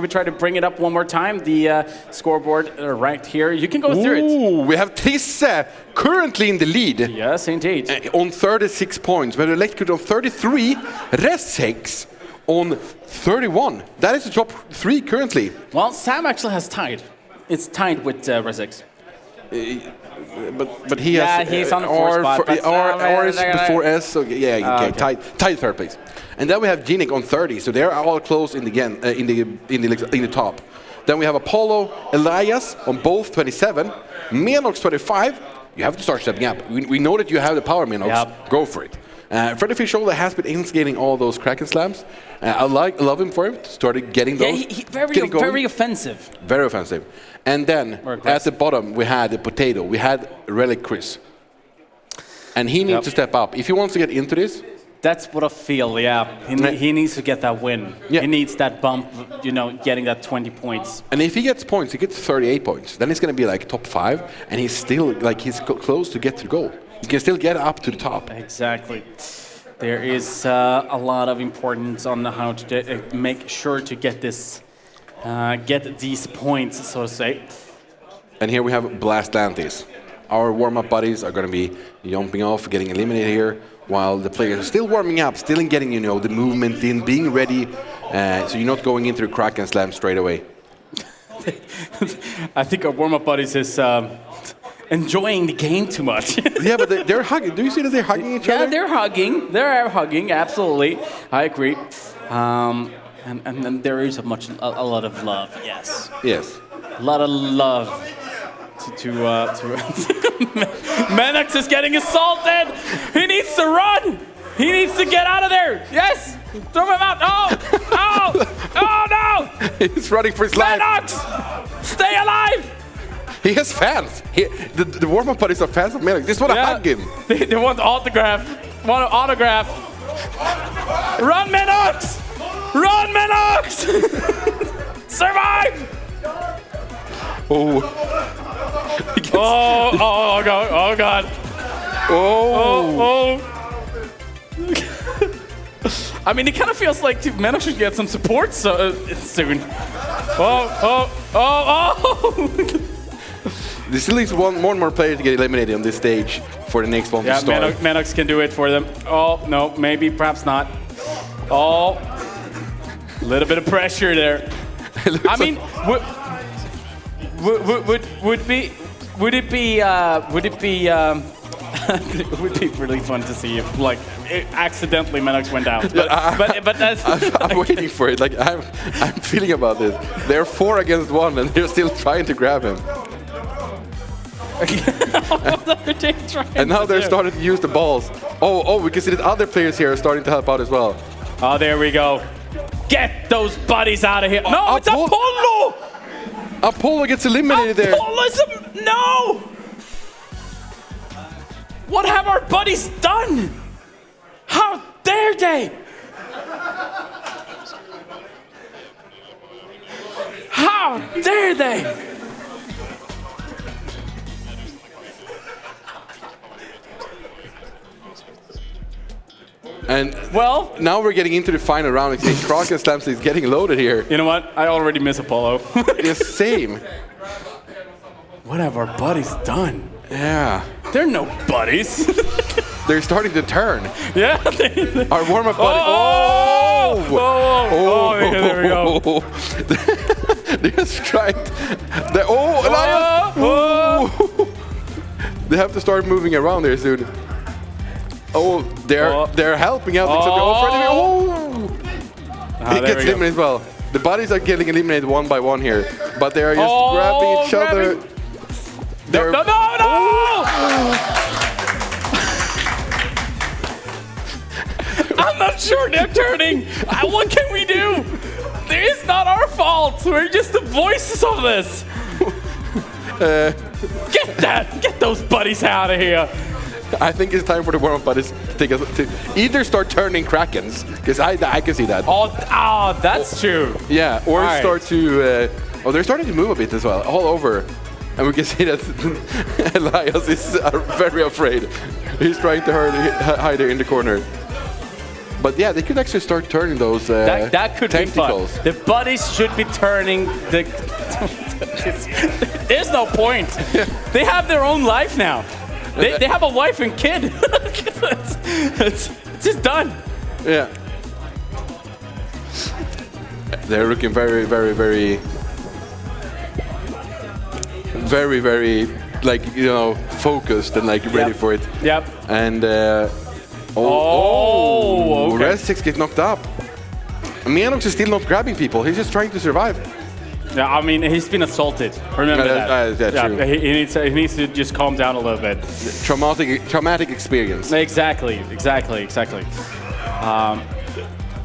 try to bring it up one more time? The scoreboard right here. You can go through it. We have Trissa currently in the lead. Yes, indeed. On 36 points. We have Electrocute on 33. Rezex on 31. That is the top 3 currently. Well, Sam actually has tied. It's tied with Rezex. But he has... he's on the 4th spot. R is before S. So yeah, okay. Tied 3rd place. And then we have Yannick on 30, so they're all close in the top. Then we have Apollo, Elajjaz on both 27, Minox 25. You have to start stepping up. We know that you have the power, Minox. Yep. Go for it. Unofficial has been instigating all those Kraken slams. I love him for it. Started getting those. Yeah, very offensive. Very offensive. And then at the bottom we had the Potato. We had Relic Chris. And he needs to step up if he wants to get into this. That's what I feel. Yeah, he needs to get that win. Yeah. He needs that bump. You know, getting that 20 points. And if he gets points, he gets 38 points. Then he's going to be like top 5, and he's still like he's close to get to goal. He can still get up to the top. Exactly. There is a lot of importance on how to make sure to get this, get these points, so to say. And here we have Blastlantis. Our warm-up buddies are going to be jumping off, getting eliminated here, while the players are still warming up, still getting the movement in, being ready, so you're not going into the Kraken slam straight away. I think our warm-up buddies is enjoying the game too much. Yeah, but they're hugging. Do you see that they're hugging each other? Yeah, they're hugging. They're hugging. Absolutely, I agree. And then there is a lot of love. Yes. Yes. A lot of love. To Menox is getting assaulted. He needs to run. He needs to get out of there. Yes. Throw him out. Oh. Oh. Oh no. He's running for his life. Menox, stay alive. He has fans. The warm-up buddies are fans of Menox. They just want to hug him. They want the autograph. Want an autograph. Run, Menox! Run, Menox! Survive! Oh. Oh God! Oh God! Oh. I mean, it kind of feels like Menox should get some support soon. Oh! There still needs one more player to get eliminated on this stage for the next one to start. Yeah, Menox can do it for them. Oh, no, maybe, perhaps not. Oh, a little bit of pressure there. I mean, would it be really fun to see if, like, accidentally Menox went out. But that's... I'm waiting for it. Like, I'm feeling about this. They're 4 against 1, and they're still trying to grab him. And now they're starting to use the balls. Oh, we can see that other players here are starting to help out as well. Oh, there we go. Get those buddies out of here. No, it's Apollo! Apollo gets eliminated there. No! What have our buddies done? How dare they? How dare they? And well, now we're getting into the final round. Kraken Slams is getting loaded here. You know what? I already miss Apollo. The same. What have our buddies done? Yeah. They're no buddies. They're starting to turn. Yeah. Our warm-up buddy. There we go. They're just trying. Elajjaz. They have to start moving around there soon. Oh, they're helping out. He gets eliminated as well. The bodies are getting eliminated one by one here, but they are just grabbing each other. No! I'm not sure they're turning. What can we do? It's not our fault. We're just the voices of this. Get those buddies out of here. I think it's time for the warm-up buddies to either start turning Krakens, because I can see that. Oh, that's true. Yeah, or start to... they're starting to move a bit as well, all over. And we can see that Elajjaz is very afraid. He's trying to hide there in the corner. But yeah, they could actually start turning those that could tentacles. Be fun. The buddies should be turning the... There's no point. They have their own life now. They have a wife and kid. It's just done. Yeah. They're looking very, very, very, very, very, like, focused and like ready for it. Yep. And okay. Res 6 gets knocked up. Menox is still not grabbing people. He's just trying to survive. Yeah, I mean, he's been assaulted. Remember that. That's true. He needs to just calm down a little bit. Traumatic experience. Exactly.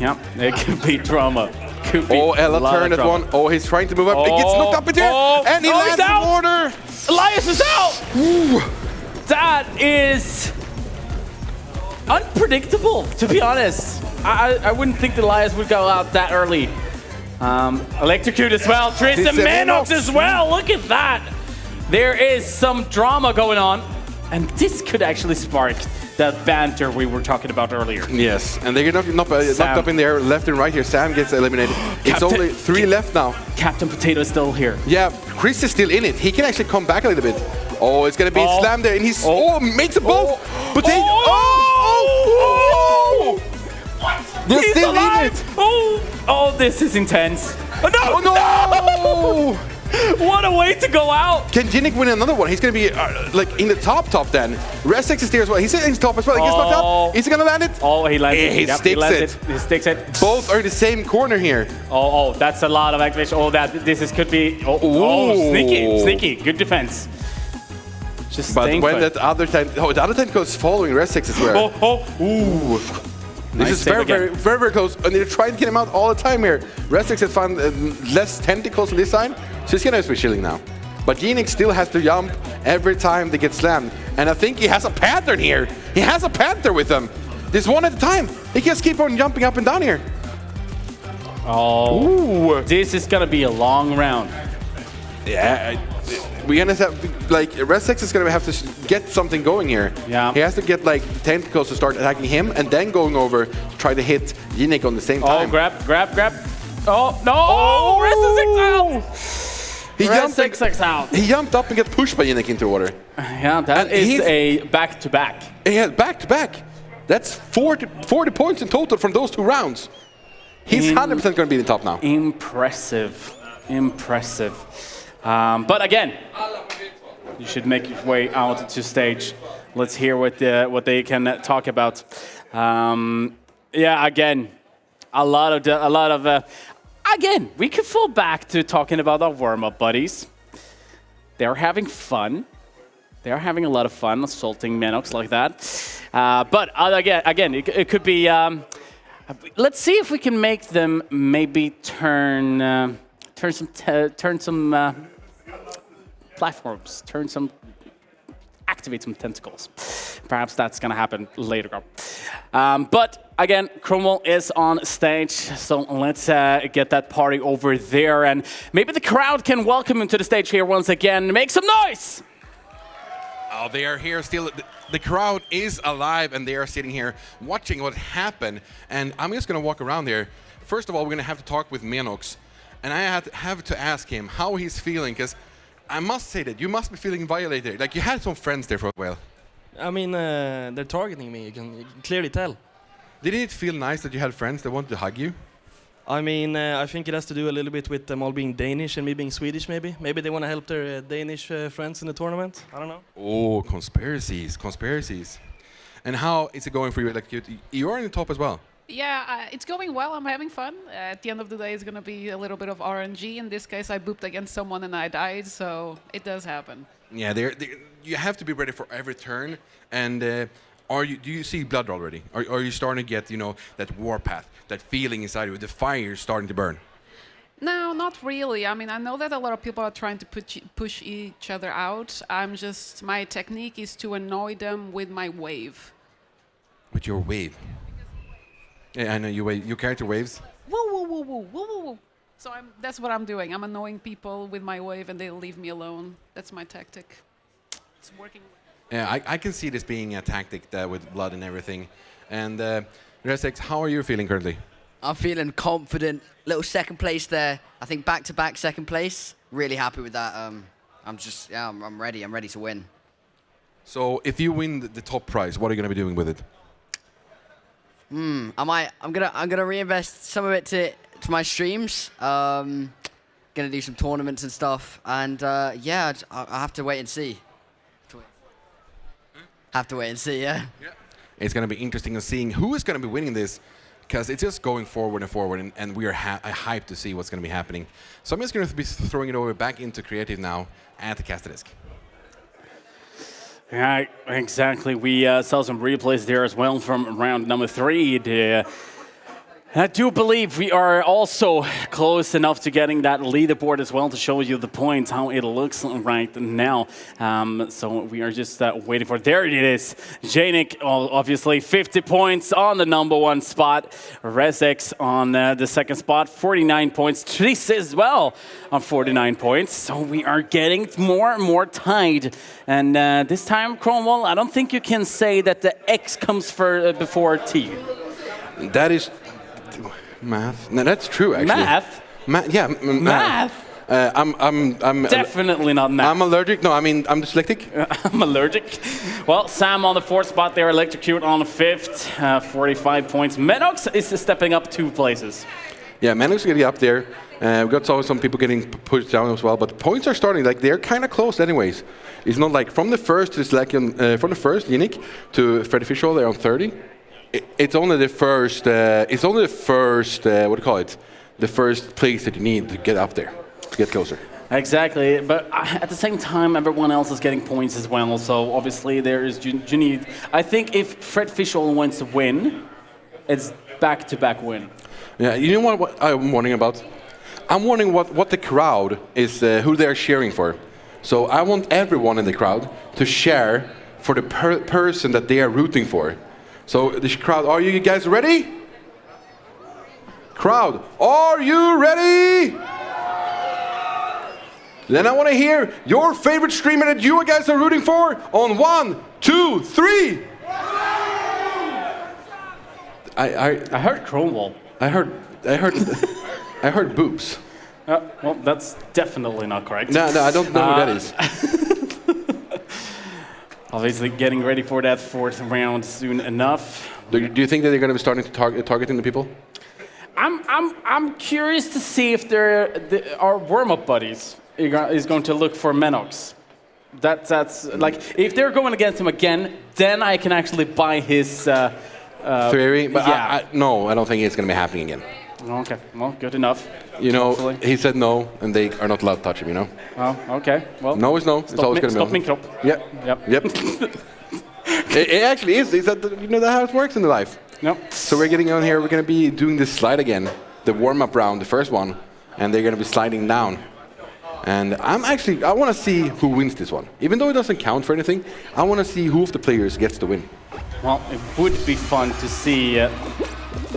Yeah, it could be drama. Could be Ella turned at one. Oh, he's trying to move up. He gets knocked up into and he lands in water. Elajjaz is out! Ooh. That is unpredictable, to be honest. I wouldn't think the Elajjaz would go out that early. Electrocute as well. Tristan Menox as well. Look at that. There is some drama going on. And this could actually spark that banter we were talking about earlier. Yes, and they get knocked up in the air left and right here. Sam gets eliminated. It's only 3 left now. Captain Potato is still here. Yeah, Chris is still in it. He can actually come back a little bit. Oh, it's going to be a slam there. And he's... makes a both. Potato... They're He's still alive. in it. Oh, this is intense. Oh, no! Oh, no! What a way to go out! Can Jinnik win another one? He's going to be like in the top then. Resex is there as well. He's in his top as well. He gets knocked out. Is he going to land it? Oh, he lands it. He sticks it. He sticks it. Both are in the same corner here. Oh, that's a lot of activation. Oh, could be. Oh, sneaky. Good defense. Just but staying when put. the other tentacle is following Resex as well. Ooh. This is very close. And they're trying to get him out all the time here. Resex has found less tentacles on this side, so he's gonna be chilling now. But Jinnik still has to jump every time they get slammed. And I think he has a pattern here. He has a pattern with them. This one at a time. He just keep on jumping up and down here. Oh, this is gonna be a long round. Yeah, we're gonna have, like, Resex is gonna have to get something going here. Yeah. He has to get, like, tentacles to start attacking him and then going over to try to hit Jinnik on the same time. Oh, grab. Oh, no! Oh, Resex out. He jumped up and got pushed by Jinnik into water. Yeah, that is a back-to-back. Yeah, back-to-back. That's 40 points in total from those 2 rounds. He's 100% going to be in the top now. Impressive. But again, you should make your way out to stage. Let's hear what they can talk about. Yeah, again, again, we could fall back to talking about our warm-up buddies. They're having fun. They're having a lot of fun assaulting Menox like that. But again, it could be. Let's see if we can make them maybe turn some platforms, activate some tentacles. Perhaps that's gonna happen later on. But again, Cromwell is on stage, so let's get that party over there, and maybe the crowd can welcome him to the stage here once again. Make some noise! Oh, they are here still. The crowd is alive, and they are sitting here watching what happened. And I'm just going to walk around there. First of all, we're going to have to talk with Menox. And I have to ask him how he's feeling, because I must say that you must be feeling violated. Like, you had some friends there for a while. I mean, they're targeting me. You can clearly tell. Didn't it feel nice that you had friends that wanted to hug you? I mean, I think it has to do a little bit with them all being Danish and me being Swedish, maybe. Maybe they want to help their Danish friends in the tournament. I don't know. Oh, conspiracies. And how is it going for you? Like, you are in the top as well. Yeah, it's going well. I'm having fun. At the end of the day, it's going to be a little bit of RNG. In this case, I booped against someone and I died, so it does happen. Yeah, you have to be ready for every turn. And do you see blood already? Are you starting to get, that warpath, that feeling inside you, the fire starting to burn? No, not really. I mean, I know that a lot of people are trying to push each other out. My technique is to annoy them with my wave. With your wave? Yeah, I know your character waves. Woo. So that's what I'm doing. I'm annoying people with my wave and they leave me alone. That's my tactic. It's working. Yeah, I can see this being a tactic with blood and everything. And Resex, how are you feeling currently? I'm feeling confident. Little second place there. I think back-to-back second place. Really happy with that. I'm ready. I'm ready to win. So if you win the top prize, what are you going to be doing with it? I'm gonna reinvest some of it to my streams. Gonna do some tournaments and stuff. And yeah, I have to wait and see. Have to wait and see, yeah. It's going to be interesting in seeing who is going to be winning this. because it's just going forward and forward, and we are hyped to see what's going to be happening. So I'm just going to be throwing it over back into creative now at the caster disc. Yeah, exactly. We saw some replays there as well from round number 3. I do believe we are also close enough to getting that leaderboard as well to show you the points, how it looks right now. So we are just waiting for it. There it is. Janik, obviously, 50 points on the number 1 spot. Rezex on the second spot, 49 points. Triss as well on 49 points. So we are getting more and more tied. And this time, Cromwell, I don't think you can say that the X comes before T. That is... Math? No, that's true, actually. Math? Math? I'm definitely not math. I'm allergic. No, I mean, I'm dyslexic. I'm allergic. Well, Sam on the 4th spot there, Electrocute on the 5th, 45 points. Menox is stepping up 2 places. Yeah, Menox is getting up there. We got some people getting pushed down as well, but the points are starting. Like, they're kind of close anyways. It's not like from the first to the second, from the first, Yannick, to Unofficial, they're on 30. It's only the first. What do you call it? The first place that you need to get up there, to get closer. Exactly, but at the same time, everyone else is getting points as well. So obviously, there is you need. I think if Fred Fischl wants to win, it's back-to-back win. Yeah, you know what I'm wondering about? I'm wondering what the crowd is, who they're cheering for. So I want everyone in the crowd to share for the person that they are rooting for. So the crowd, are you guys ready? Crowd, are you ready? Then I want to hear your favorite streamer that you guys are rooting for on 1, 2, 3. I heard Cromwell. I heard boobs. Well, that's definitely not correct. No, I don't know who that is. Obviously, getting ready for that 4th round soon enough. Do you think that they're going to be starting to targeting the people? I'm curious to see if our warm-up buddies is going to look for Menox. That's like if they're going against him again, then I can actually buy his theory. But yeah. No, I don't think it's going to be happening again. Okay, well, good enough. You know, hopefully. He said no, and they are not allowed to touch him. You know. Oh, okay. Well, no is no. It's always going to be stop min kropp. Yep. It actually is. Is that that's how it works in the life. Yep. So we're getting on here. We're going to be doing this slide again, the warm-up round, the first one, and they're going to be sliding down. And I want to see who wins this one. Even though it doesn't count for anything, I want to see who of the players gets the win. Well, it would be fun to see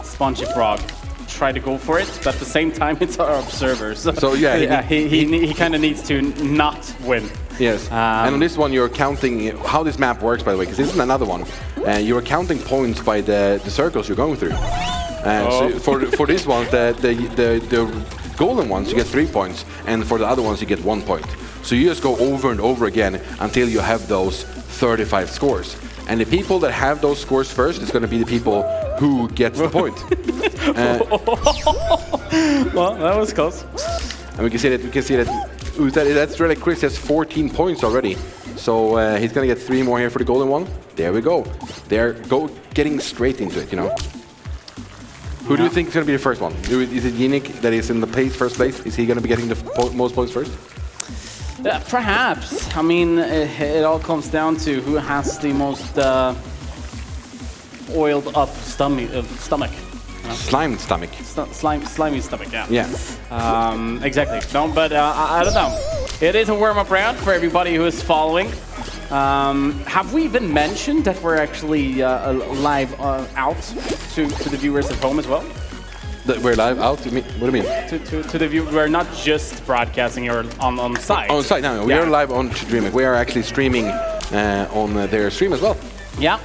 Spongy Frog try to go for it, but at the same time, it's our observers. So yeah, he kind of needs to not win. Yes, and on this one, you're counting how this map works, by the way, because this is another one. You're counting points by the circles you're going through. So for this one, the golden ones, you get 3 points, and for the other ones, you get 1 point. So you just go over and over again until you have those 35 scores. And the people that have those scores first is going to be the people who gets the point. Well, that was close. And we can see that that's really Chris has 14 points already. So he's going to get 3 more here for the golden one. There we go. They're getting straight into it, you know. Who do you think is going to be the first one? Is it Yannick that is in the first place? Is he going to be getting the most points first? Perhaps. I mean, it all comes down to who has the most oiled up stomach. Slime stomach. Slimy stomach, yeah. Yeah. Exactly. No, but I don't know. It is a warm-up round for everybody who is following. Have we even mentioned that we're actually live out to the viewers at home as well? That we're live out? What do you mean? To the view, we're not just broadcasting or on site. On site, no. We are live on Dreamhack. We are actually streaming on their stream as well. Yeah,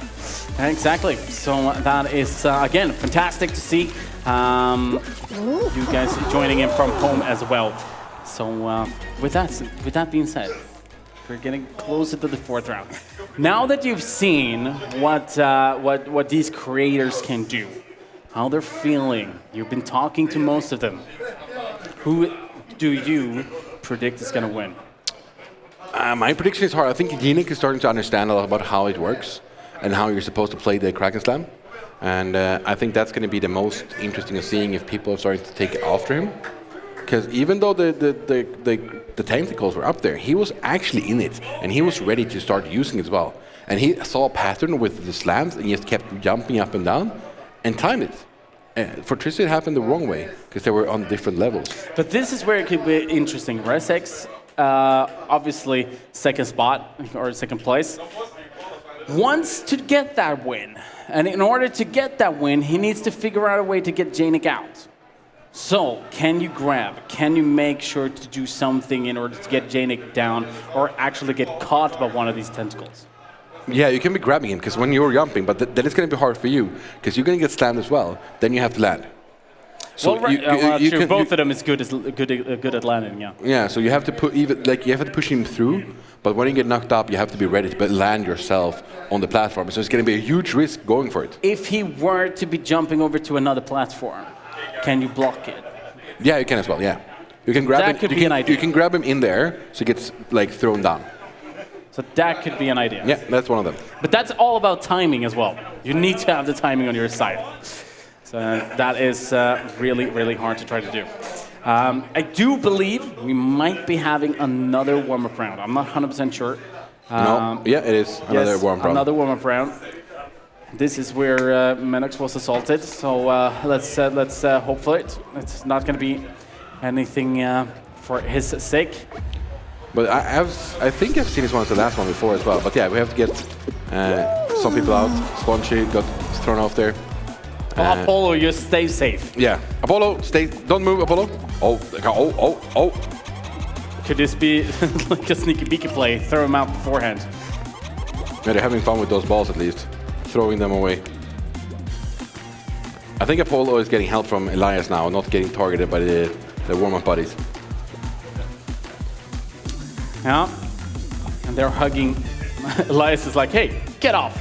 exactly. So that is, again, fantastic to see you guys joining in from home as well. So with that being said, we're getting closer to the 4th round. Now that you've seen what these creators can do, how they're feeling, you've been talking to most of them, who do you predict is going to win? My prediction is hard. I think Yannick is starting to understand a lot about how it works and how you're supposed to play the Kraken Slam. And I think that's going to be the most interesting of seeing if people are starting to take it after him. Because even though the tentacles were up there, he was actually in it, and he was ready to start using it as well. And he saw a pattern with the slams, and he just kept jumping up and down, and timed it. For Tristan, it happened the wrong way, because they were on different levels. But this is where it could be interesting. Resex, obviously second spot, or second place, wants to get that win. And in order to get that win, he needs to figure out a way to get Janik out. So, can you grab? Can you make sure to do something in order to get Janik down or actually get caught by one of these tentacles? Yeah, you can be grabbing him, because when you're jumping, but then it's going to be hard for you, because you're going to get slammed as well. Then you have to land. So well, right, both of them is good at landing, yeah. Yeah, so you have to you have to push him through, but when you get knocked up, you have to be ready to land yourself on the platform. So it's going to be a huge risk going for it. If he were to be jumping over to another platform, can you block it? Yeah, you can as well. Yeah, you can grab him. That could be an idea. You can grab him in there, so he gets like thrown down. So that could be an idea. Yeah, that's one of them. But that's all about timing as well. You need to have the timing on your side. So that is really, really hard to try to do. I do believe we might be having another warm-up round. I'm not 100% sure. No, yeah, it is another warm-up round. Another warm-up round. This is where Menox was assaulted. So let's hope for it. It's not going to be anything for his sake. But I think I've seen this one as the last one before as well. But yeah, we have to get some people out. Spongy got thrown off there. Apollo, you stay safe. Yeah, Apollo, don't move, Apollo. Oh. Could this be like a sneaky beaky play? Throw him out beforehand. Yeah, they're having fun with those balls at least, throwing them away. I think Apollo is getting help from Elajjaz now, not getting targeted by the warm-up buddies. Yeah, and they're hugging. Elajjaz is like, hey, get off.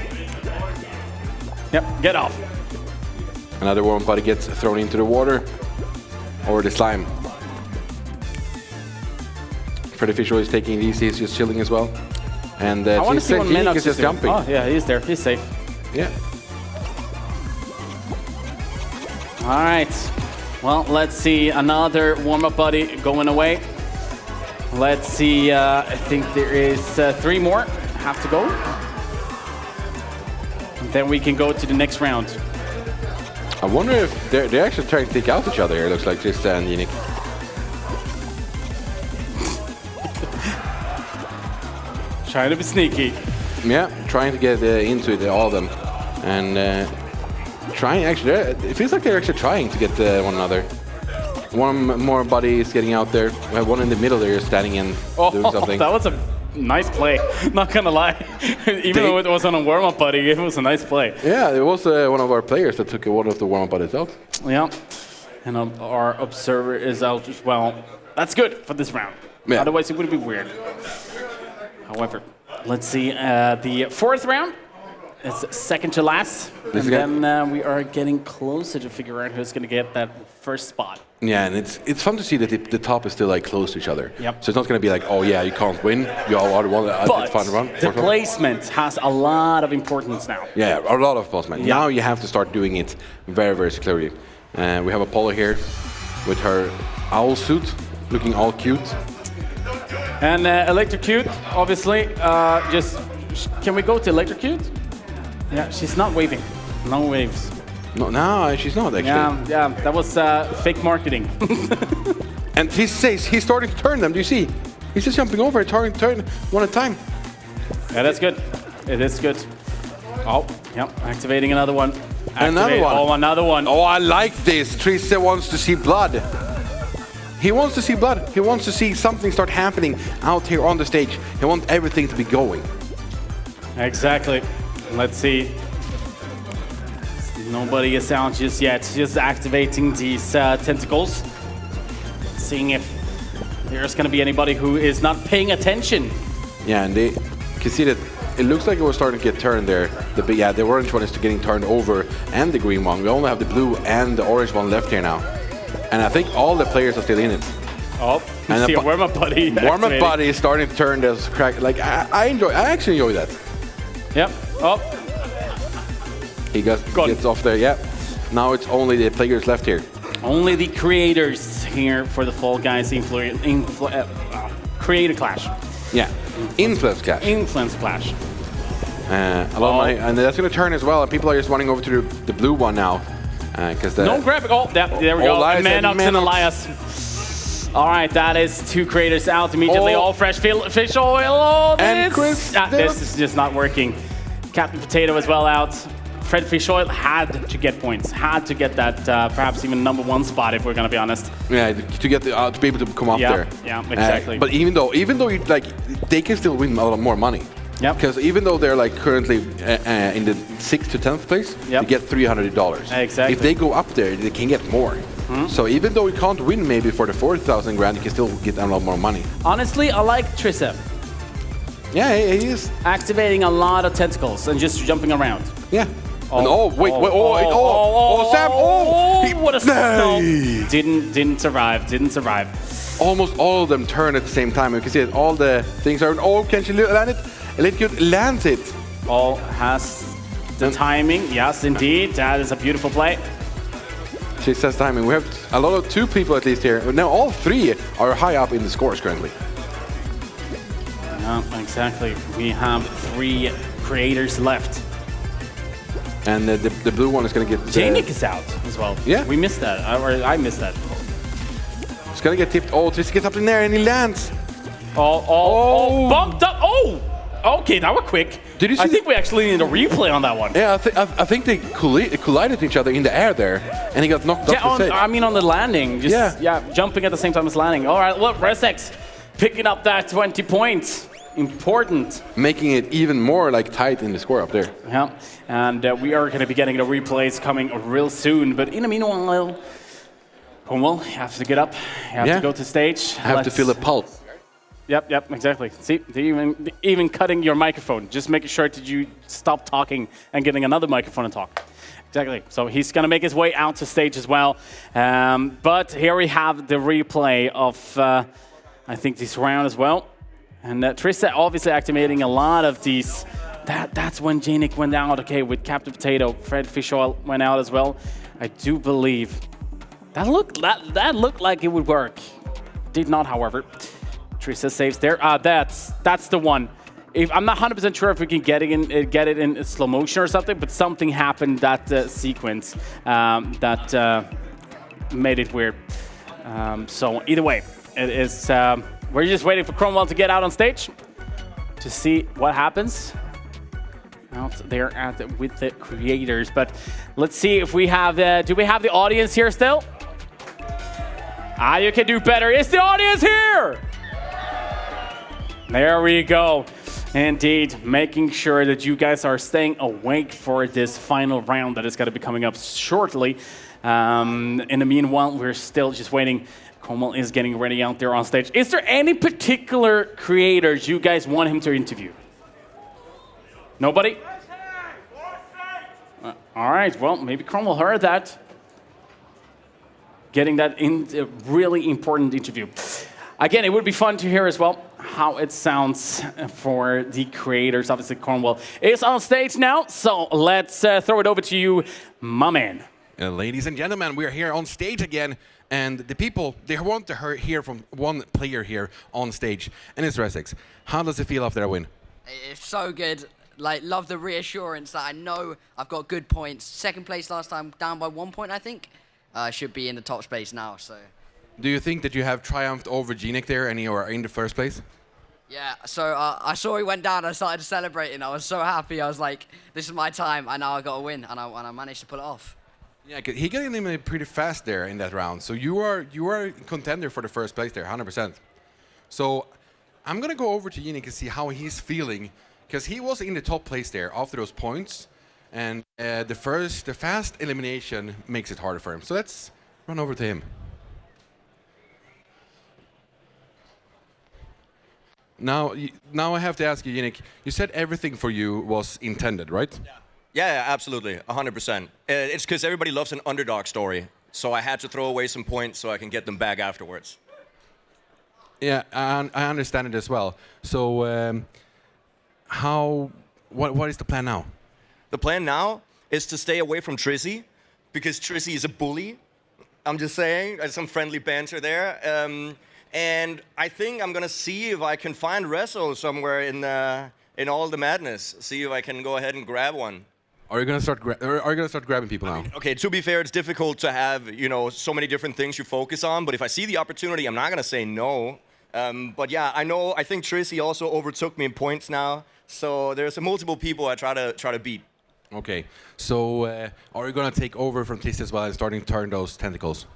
Yep, get off. Another warm-up buddy gets thrown into the water or the slime. Unofficial is taking these, he's just chilling as well. And I want to see what Menox is just jumping. Oh, yeah, he's there, he's safe. Yeah. All right, well, let's see another warm-up buddy going away. Let's see, I think there is 3 more have to go. And then we can go to the next round. I wonder if they're actually trying to take out each other here, looks like Tristan and Janik. Trying to be sneaky. Yeah, trying to get into it, all of them. And trying, actually, it feels like they're actually trying to get one another. One more buddy is getting out there. We have one in the middle there standing and doing something. That was a nice play, not gonna lie. Even though it was on a warm-up buddy, it was a nice play. Yeah, it was one of our players that took one of the warm-up buddies out. Yeah, and our observer is out as well. That's good for this round. Yeah. Otherwise, it would be weird. However, let's see the 4th round. It's second to last, and then we are getting closer to figure out who's gonna get that first spot. Yeah, and it's fun to see that the top is still like close to each other. Yep. So it's not going to be like, oh yeah, you can't win. You all want it's fun to run. The placement has a lot of importance now. Yeah, a lot of placement. Yeah. Now you have to start doing it very, very clearly. We have Apollo here with her owl suit, looking all cute. And Electrocute, obviously. Can we go to Electrocute? Yeah, she's not waving. No waves. No, she's not actually. Yeah, that was fake marketing. And he says he's starting to turn them. Do you see? He's just jumping over and turn one at a time. Yeah, that's good. It is good. Oh, yep, activating another one. Another one. Oh, another one. Oh, I like this. Tristan wants to see blood. He wants to see blood. He wants to see something start happening out here on the stage. He wants everything to be going. Exactly. Let's see. Nobody is out just yet. Just activating these tentacles. Seeing if there's going to be anybody who is not paying attention. Yeah, and they can see that it looks like it was starting to get turned there. The orange one is getting turned over, and the green one. We only have the blue and the orange one left here now. And I think all the players are still in it. Oh, and see a warm-up buddy. Warm-up buddy is starting to turn this crack. Like I actually enjoy that. Yep. Oh. He gets off there, yeah. Now it's only the players left here. Only the creators here for the Fall Guys Creator Clash. Yeah, Influence Clash. Influence Clash. And that's going to turn as well, and people are just running over to the blue one now. No grabbing. Oh, there we go. Manox and Elajjaz. All right, that is 2 creators out immediately. All fresh fish oil. This is just not working. Captain Potato as well out. Fred Fish Oil had to get points. Had to get that perhaps even #1 spot if we're gonna be honest. Yeah, to get to be able to come up there. Yeah, exactly. But even though you, they can still win a lot more money. Yeah. Because even though they're currently in the 6th to 10th place, you get $300. Exactly. If they go up there, they can get more. So even though you can't win maybe for the 4,000 grand, you can still get a lot more money. Honestly, I like Trissa. Yeah, he is. Activating a lot of tentacles and just jumping around. Yeah. Sam! What a no! Didn't survive. Almost all of them turn at the same time. You can see it. All the things are. Oh, can she land it? Elajjaz lands it. All has the timing. Yes, indeed. That is a beautiful play. She says timing. We have a lot of 2 people at least here. Now all 3 are high up in the scores currently. Yeah, exactly. We have 3 creators left. And the blue one is going to get... Janik is out as well. Yeah. We missed that. Or I missed that. It's going to get tipped. Oh, Triss gets up in there and he lands. Bumped up. Oh! Okay, that was quick. Did you see I think we actually need a replay on that one. Yeah, I think they collided each other in the air there, and he got knocked off the stage. I mean on the landing. Jumping at the same time as landing. All right, look, Resex picking up that 20 points. Important. Making it even more tight in the score up there. Yeah, and we are going to be getting the replays coming real soon. But in the meanwhile, Cromwell, you have to get up. You have to go to stage. I have to feel a pulse. Yep, exactly. See, even cutting your microphone, just making sure that you stop talking and getting another microphone and talk. Exactly. So he's going to make his way out to stage as well. But here we have the replay of, I think, this round as well. And Trissa obviously activating a lot of these. That's when Janik went out. Okay, with Captain Potato, Fred Fish Oil went out as well. I do believe that looked like it would work. Did not, however. Trissa saves there. That's the one. I'm not 100% sure if we can get it in slow motion or something, but something happened that sequence that made it weird. So either way, it is. We're just waiting for Cromwell to get out on stage to see what happens out there with the creators. But let's see if we have. Do we have the audience here still? You can do better. Is the audience here? There we go. Indeed, making sure that you guys are staying awake for this final round that is going to be coming up shortly. In the meanwhile, we're still just waiting. Cromwell is getting ready out there on stage. Is there any particular creators you guys want him to interview? Nobody? All right, well, maybe Cromwell heard that. Getting that in a really important interview. Again, it would be fun to hear as well how it sounds for the creators. Obviously, Cromwell is on stage now, so let's throw it over to you, my man. Ladies and gentlemen, we are here on stage again, and the people, they want to hear from one player here on stage, and it's Resex. How does it feel after that win? It's so good. Love the reassurance that I know I've got good points. 2nd place last time, down by 1 point, I think. Should be in the top space now, so... Do you think that you have triumphed over Janik there and you are in the 1st place? Yeah, so I saw he went down, I started celebrating. I was so happy. I was like, this is my time, and now I got a win, and I managed to pull it off. Yeah, he got eliminated pretty fast there in that round. So you are a contender for the 1st place there, 100%. So I'm going to go over to Janik and see how he's feeling, because he was in the top place there after those points, and the fast elimination makes it harder for him. So let's run over to him. Now I have to ask you, Janik, you said everything for you was intended, right? Yeah, absolutely, 100%. It's because everybody loves an underdog story, so I had to throw away some points so I can get them back afterwards. Yeah, I understand it as well. So what is the plan now? The plan now? is to stay away from Trizzy, because Trizzy is a bully. I'm just saying, there's some friendly banter there. And I think I'm gonna see if I can find Rezo somewhere in all the madness. See if I can go ahead and grab one. Are you gonna start grabbing people now? Okay, to be fair, it's difficult to have, you know, so many different things you focus on, but if I see the opportunity, I'm not gonna say no. But yeah, I think Trizzy also overtook me in points now, so there's multiple people I try to beat. Okay, so are you gonna take over from Tizzy as well and starting to turn those tentacles?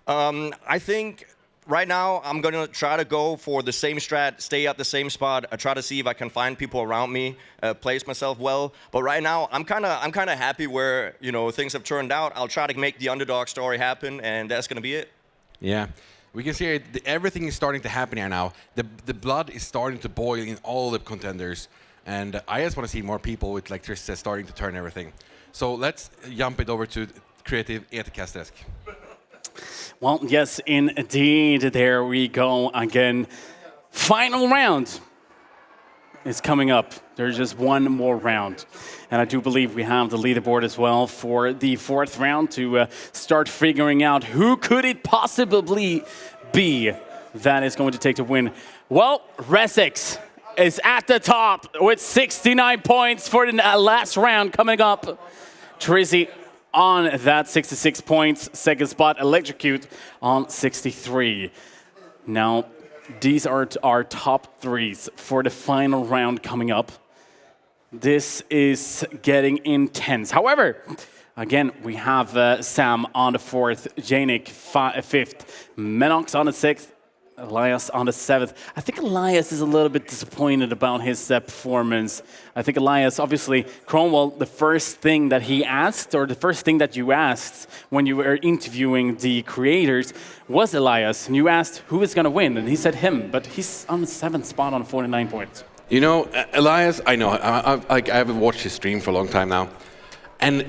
I think right now I'm gonna try to go for the same strat, stay at the same spot. I try to see if I can find people around me, place myself well. But right now I'm kind of happy where, you know, things have turned out. I'll try to make the underdog story happen, and that's gonna be it. Yeah, we can see everything is starting to happen here now. The blood is starting to boil in all the contenders. And I just want to see more people with, like Trish says, starting to turn everything. So let's jump it over to Creative Etikast desk. Well, yes, indeed. There we go again. Final round is coming up. There's just one more round. And I do believe we have the leaderboard as well for the fourth round to start figuring out who could it possibly be that is going to take the win. Well, Resix is at the top with 69 points for the last round coming up. Trizzy on that 66 points. Second spot, Electrocute on 63. Now, these are our top threes for the final round coming up. This is getting intense. However, again, we have Sam on the fourth, Janik fifth, Menox on the sixth, Elajjaz on the seventh. I think Elajjaz is a little bit disappointed about his performance. I think Elajjaz, obviously, Cromwell, the first thing that he asked, or the first thing that you asked when you were interviewing the creators was Elajjaz. And you asked who is going to win, and he said him, but he's on the seventh spot on 49 points. You know, Elajjaz, I know, I haven't watched his stream for a long time now. And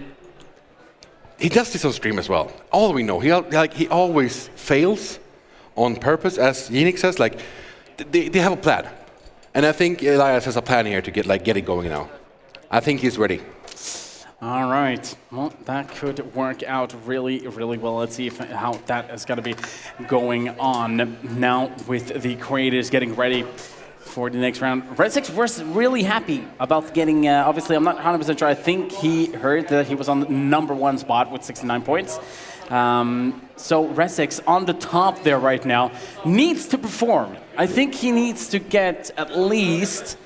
he does this on stream as well. All we know, he always fails on purpose, as Yannick says, like they have a plan, and I think Elajjaz has a plan here to get it going now. I think he's ready. All right, well, that could work out really, really well. Let's see how that is going to be going on now with the creators getting ready for the next round. Red6 was really happy about getting, obviously I'm not 100% sure, I think he heard that he was on the #1 spot with 69 points. So Red6 on the top there right now needs to perform. I think he needs to get at least,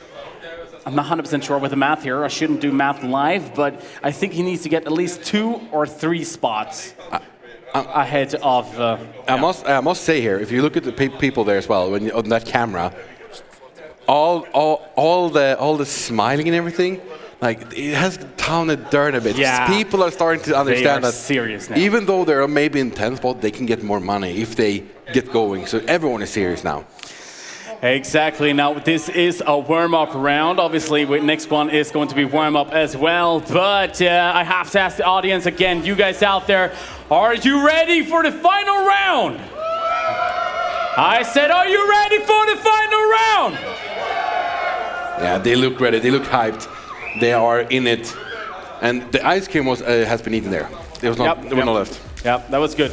I'm not 100% sure with the math here, I shouldn't do math live, but I think he needs to get at least 2 or 3 spots ahead of... I must say here, if you look at the people there as well, when on that camera, all the smiling and everything, like it has down the dirt a bit. Yeah. People are starting to understand that serious now. Even though they're maybe in 10th spot, they can get more money if they get going. So everyone is serious now. Exactly. Now, this is a warm-up round. Obviously, the next one is going to be warm-up as well. But I have to ask the audience again, you guys out there, are you ready for the final round? I said, are you ready for the final round? Yeah, they look ready. They look hyped. They are in it. And the ice cream has been eaten there. There was not, there was no left. Yeah, that was good.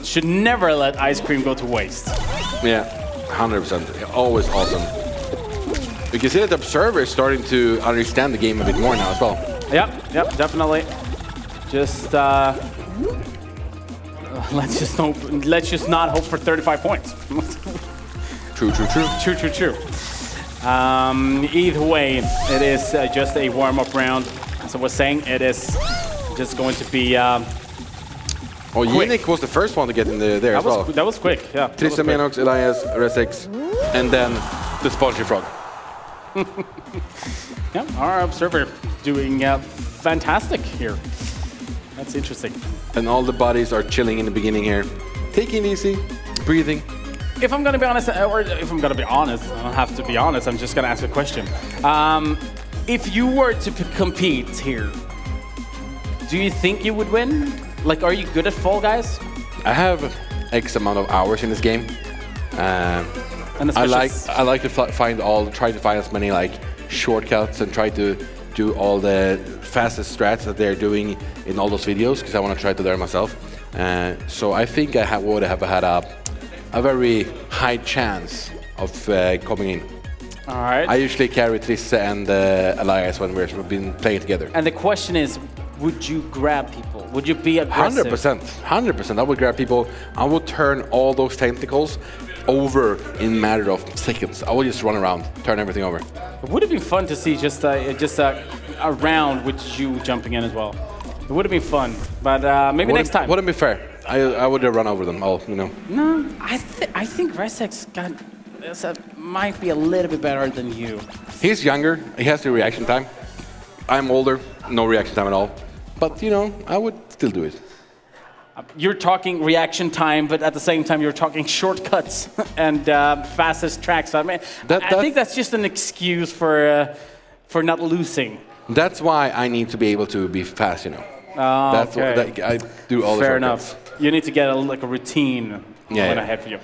Should never let ice cream go to waste. Yeah, 100%. Always awesome. You can see that the observer is starting to understand the game a bit more now as well. Yep, definitely. Just let's just not hope for 35 points. True. True. Either way, it is just a warm-up round. As I was saying, it is just going to be Yannick was the first one to get in there as well. That was quick, yeah. Tristan, Menox, Elajjaz, Red6, and then the Spongy Frog. Yeah, our observer doing fantastic here. That's interesting. And all the bodies are chilling in the beginning here. Taking it easy, breathing. If I'm going to be honest, I don't have to be honest, I'm just going to ask a question. If you were to compete here, do you think you would win? Like, are you good at Fall Guys? I have X amount of hours in this game. I like to try to find as many like shortcuts and try to do all the fastest strats that they're doing in all those videos because I want to try to learn myself. So I think I would have had a very high chance of coming in. All right. I usually carry Trisse and Elajjaz when we've been playing together. And the question is, would you grab people? Would you be aggressive? 100%. I would grab people. I would turn all those tentacles over in a matter of seconds. I would just run around, turn everything over. It would have been fun to see just a round with you jumping in as well. It would have been fun, but maybe next time. Wouldn't be fair. I would have run over them all, you know. No, I think Resix might be a little bit better than you. He's younger. He has the reaction time. I'm older. No reaction time at all. But, you know, I would still do it. You're talking reaction time, but at the same time, you're talking shortcuts and fastest tracks. I mean, I think that's just an excuse for not losing. That's why I need to be able to be fast, you know. That's okay. I do all the Fair shortcuts. enough. You need to get a routine going ahead for you.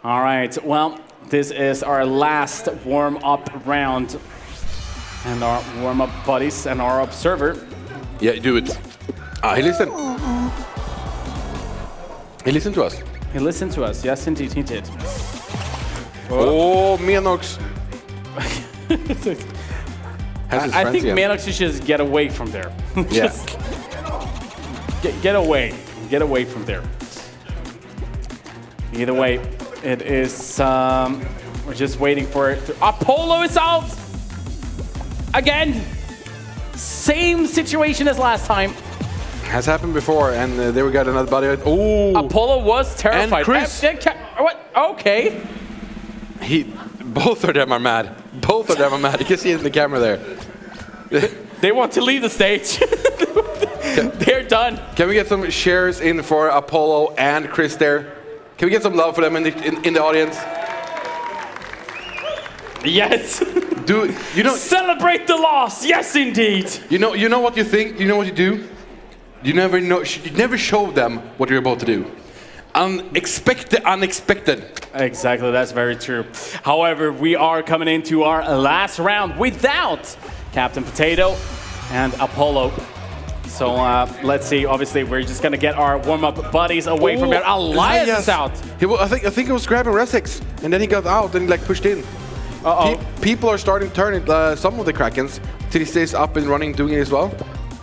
All right. Well, this is our last warm-up round. And our warm-up buddies and our observer. Yeah, do it. He listened. He listened to us. He listened to us. Yes, indeed, he did. Oh, Menox. I think Menox should just get away from there. Just get away. Get away from there. Either way, it is... we're just waiting for it. Apollo is out! Again! Same situation as last time. Has happened before, and there we got another body. Oh! Apollo was terrified. And Chris. What? Okay. Both of them are mad. Both of them are mad. You can see it in the camera there. They want to leave the stage. They're done. Can we get some shares in for Apollo and Chris there? Can we get some love for them in the audience? Yes. Celebrate the loss. Yes, indeed. You know what you think. You know what you do. You never show them what you're about to do. Expect the unexpected. Exactly, that's very true. However, we are coming into our last round without Captain Potato and Apollo. So let's see. Obviously, we're just gonna get our warm-up buddies away from there. Elajjaz is out. I think he was grabbing Resix, and then he got out and like pushed in. People are starting to turn it. Some of the Krakens. Trisse is up and running, doing it as well.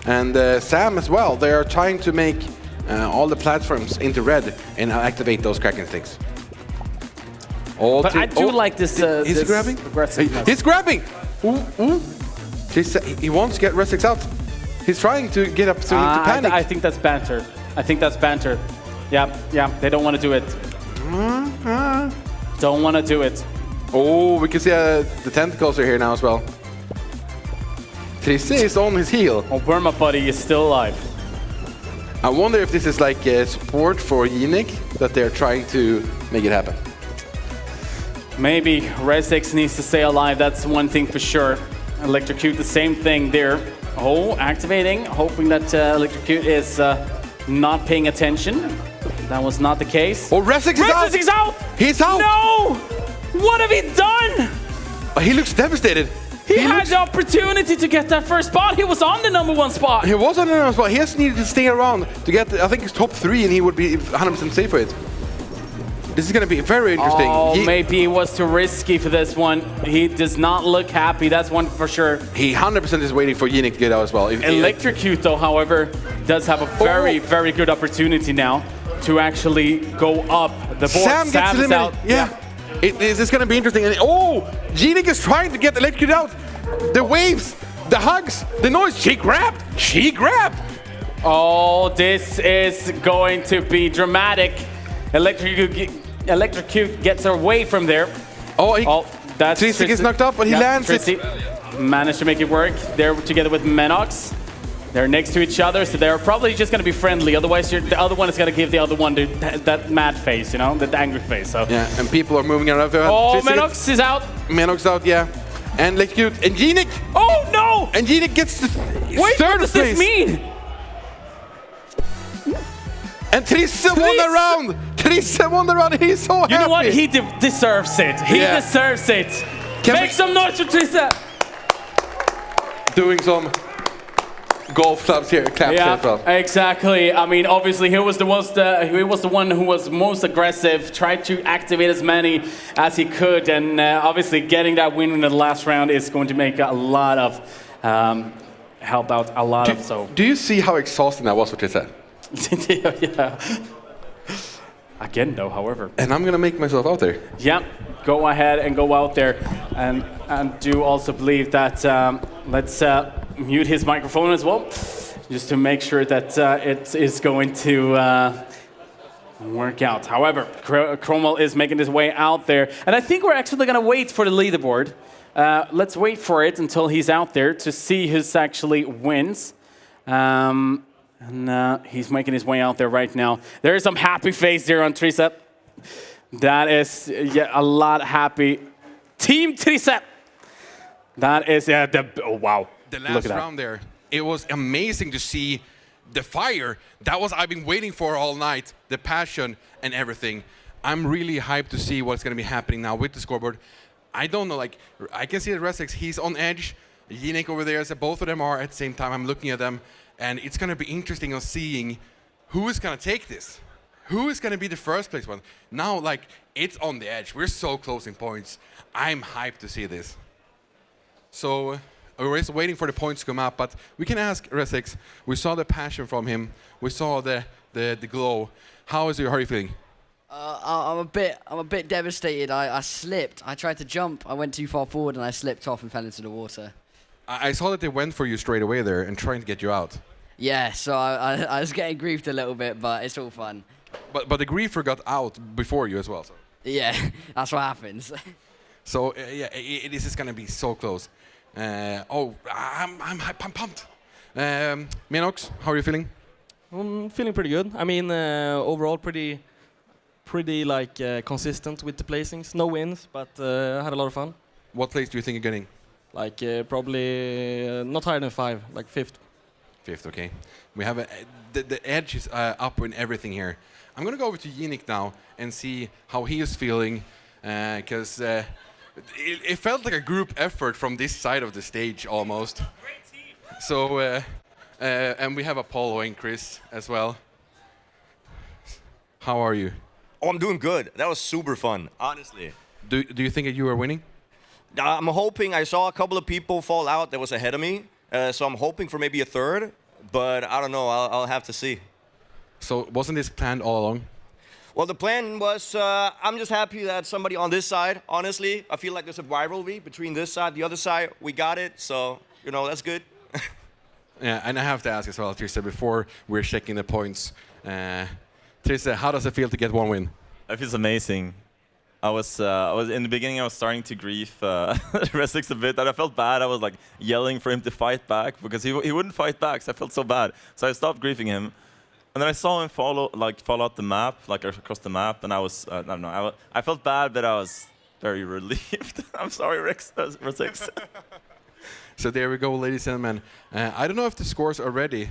And Sam as well. They are trying to make all the platforms into red and activate those Kraken things. But I do like this. He's grabbing. He's grabbing. Ooh. He wants to get Resix out. He's trying to get up to panic. I think that's banter. Yeah. They don't want to do it. Don't want to do it. Oh, we can see the tentacles are here now as well. Trisse is on his heel. Oh, warm-up buddy is still alive. I wonder if this is like support for Yinik, that they're trying to make it happen. Maybe Resix needs to stay alive, that's one thing for sure. Electrocute, the same thing there. Oh, activating, hoping that Electrocute is not paying attention. That was not the case. Oh, Resix is out! He's out! No! What have he done? He looks devastated. He had the opportunity to get that first spot. He was on the #1 spot. He was on the #1 spot. He just needed to stay around to get, I think, his top 3, and he would be 100% safe for it. This is going to be very interesting. Oh, maybe it was too risky for this one. He does not look happy. That's one for sure. He 100% is waiting for Yinik to get out as well. Electrocute, though, however, does have a very, very good opportunity now to actually go up the board. Sam gets eliminated. Out. Yeah. This is going to be interesting. And Yinik is trying to get Electrocute out. The waves, the hugs, the noise. She grabbed. Oh, this is going to be dramatic. Electrocute gets away from there. That's Trisse gets knocked up, but he lands it. Managed to make it work. They're together with Menox. They're next to each other, so they're probably just going to be friendly. Otherwise, the other one is going to give the other one that mad face, you know, that angry face. So. Yeah, and people are moving around. Oh, Menox is out. Menox out, yeah. And Electrocute and Yinik. Oh no! And Yinik gets the Wait, what does this mean? And Trisse won the round. He's so happy. You know what? He deserves it. He deserves it. Make some noise for Trisse. doing some golf claps here as well. Exactly. I mean, obviously, he was the one who was most aggressive, tried to activate as many as he could, and obviously getting that win in the last round is going to make a lot of help out a lot of so. Do you see how exhausting that was? What you said? Yeah. Again, though, however. And I'm gonna make myself out there. Yeah, go ahead and go out there, and do also believe that let's mute his microphone as well, just to make sure that it is going to work out. However, Cromwell is making his way out there, and I think we're actually gonna wait for the leaderboard. Let's wait for it until he's out there to see who's actually wins. And he's making his way out there right now. There is some happy face there on Tricep. That is a lot happy. Team Tricep. That is, oh wow. The last round there, it was amazing to see the fire. That was I've been waiting for all night. The passion and everything. I'm really hyped to see what's going to be happening now with the scoreboard. I don't know, like, I can see that Resix, he's on edge. Yinik over there, so both of them are at the same time. I'm looking at them. And it's going to be interesting on seeing who is going to take this. Who is going to be the first place one? Now, like, it's on the edge. We're so close in points. I'm hyped to see this. So we're just waiting for the points to come up. But we can ask Resix. We saw the passion from him. We saw the glow. How are you feeling? I'm a bit devastated. I slipped. I tried to jump. I went too far forward and I slipped off and fell into the water. I saw that they went for you straight away there and trying to get you out. Yeah, so I was getting griefed a little bit, but it's all fun. But the griefer got out before you as well. So. Yeah, that's what happens. So this is gonna be so close. I'm pumped. Minox, how are you feeling? I'm feeling pretty good. I mean, overall pretty like consistent with the placings. No wins, but I had a lot of fun. What place do you think you're getting? Like probably not higher than 5, like 5th. 5th, okay. We have the edge is up in everything here. I'm gonna go over to Yinik now and see how he is feeling, because it felt like a group effort from this side of the stage almost. Great team. So and we have Apollo and Chris as well. How are you? Oh, I'm doing good. That was super fun, honestly. Do you think that you are winning? I'm hoping. I saw a couple of people fall out that was ahead of me, so I'm hoping for maybe a third, but I don't know. I'll have to see. So wasn't this planned all along? Well, the plan was, I'm just happy that somebody on this side, honestly, I feel like there's a rivalry between this side, the other side. We got it, so, that's good. Yeah, and I have to ask as well, Trista, before we're checking the points. Trista, how does it feel to get one win? It feels amazing. I was in the beginning. I was starting to grief Resix a bit, and I felt bad. I was like yelling for him to fight back because he wouldn't fight back. So I felt so bad. So I stopped griefing him, and then I saw him fall out the map, like across the map, and I was I don't know. I felt bad, but I was very relieved. I'm sorry, Resix. So there we go, ladies and gentlemen. I don't know if the scores are ready.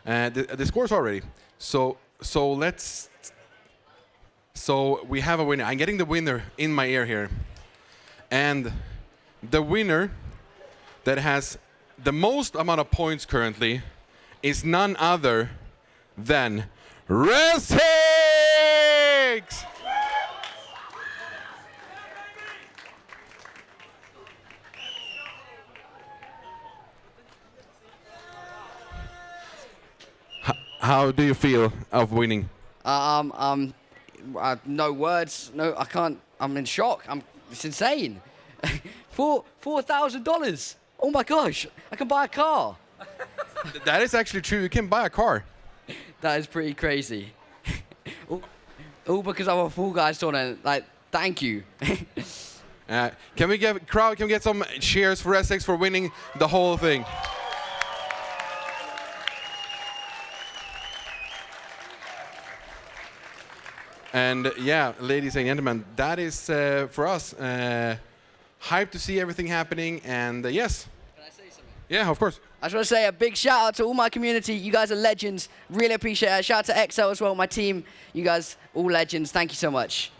The scores are ready. So let's. So we have a winner. I'm getting the winner in my ear here. And the winner that has the most amount of points currently is none other than Resix! How do you feel of winning? No words. No, I can't. I'm in shock. It's insane. $4,000. Oh my gosh! I can buy a car. That is actually true. You can buy a car. That is pretty crazy. All because I'm a Fall Guys tournament. Like, thank you. Can we get some cheers for Resix for winning the whole thing? And yeah, ladies and gentlemen, that is for us. Hyped to see everything happening, and yes. Can I say something? Yeah, of course. I just want to say a big shout out to all my community. You guys are legends. Really appreciate it. Shout out to XL as well, my team. You guys, all legends. Thank you so much.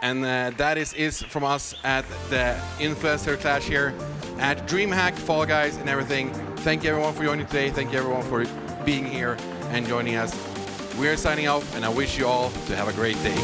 And that is from us at the Influencer Clash here. at Dreamhack, Fall Guys, and everything. Thank you everyone for joining today. Thank you everyone for being here and joining us. We're signing off, and I wish you all to have a great day.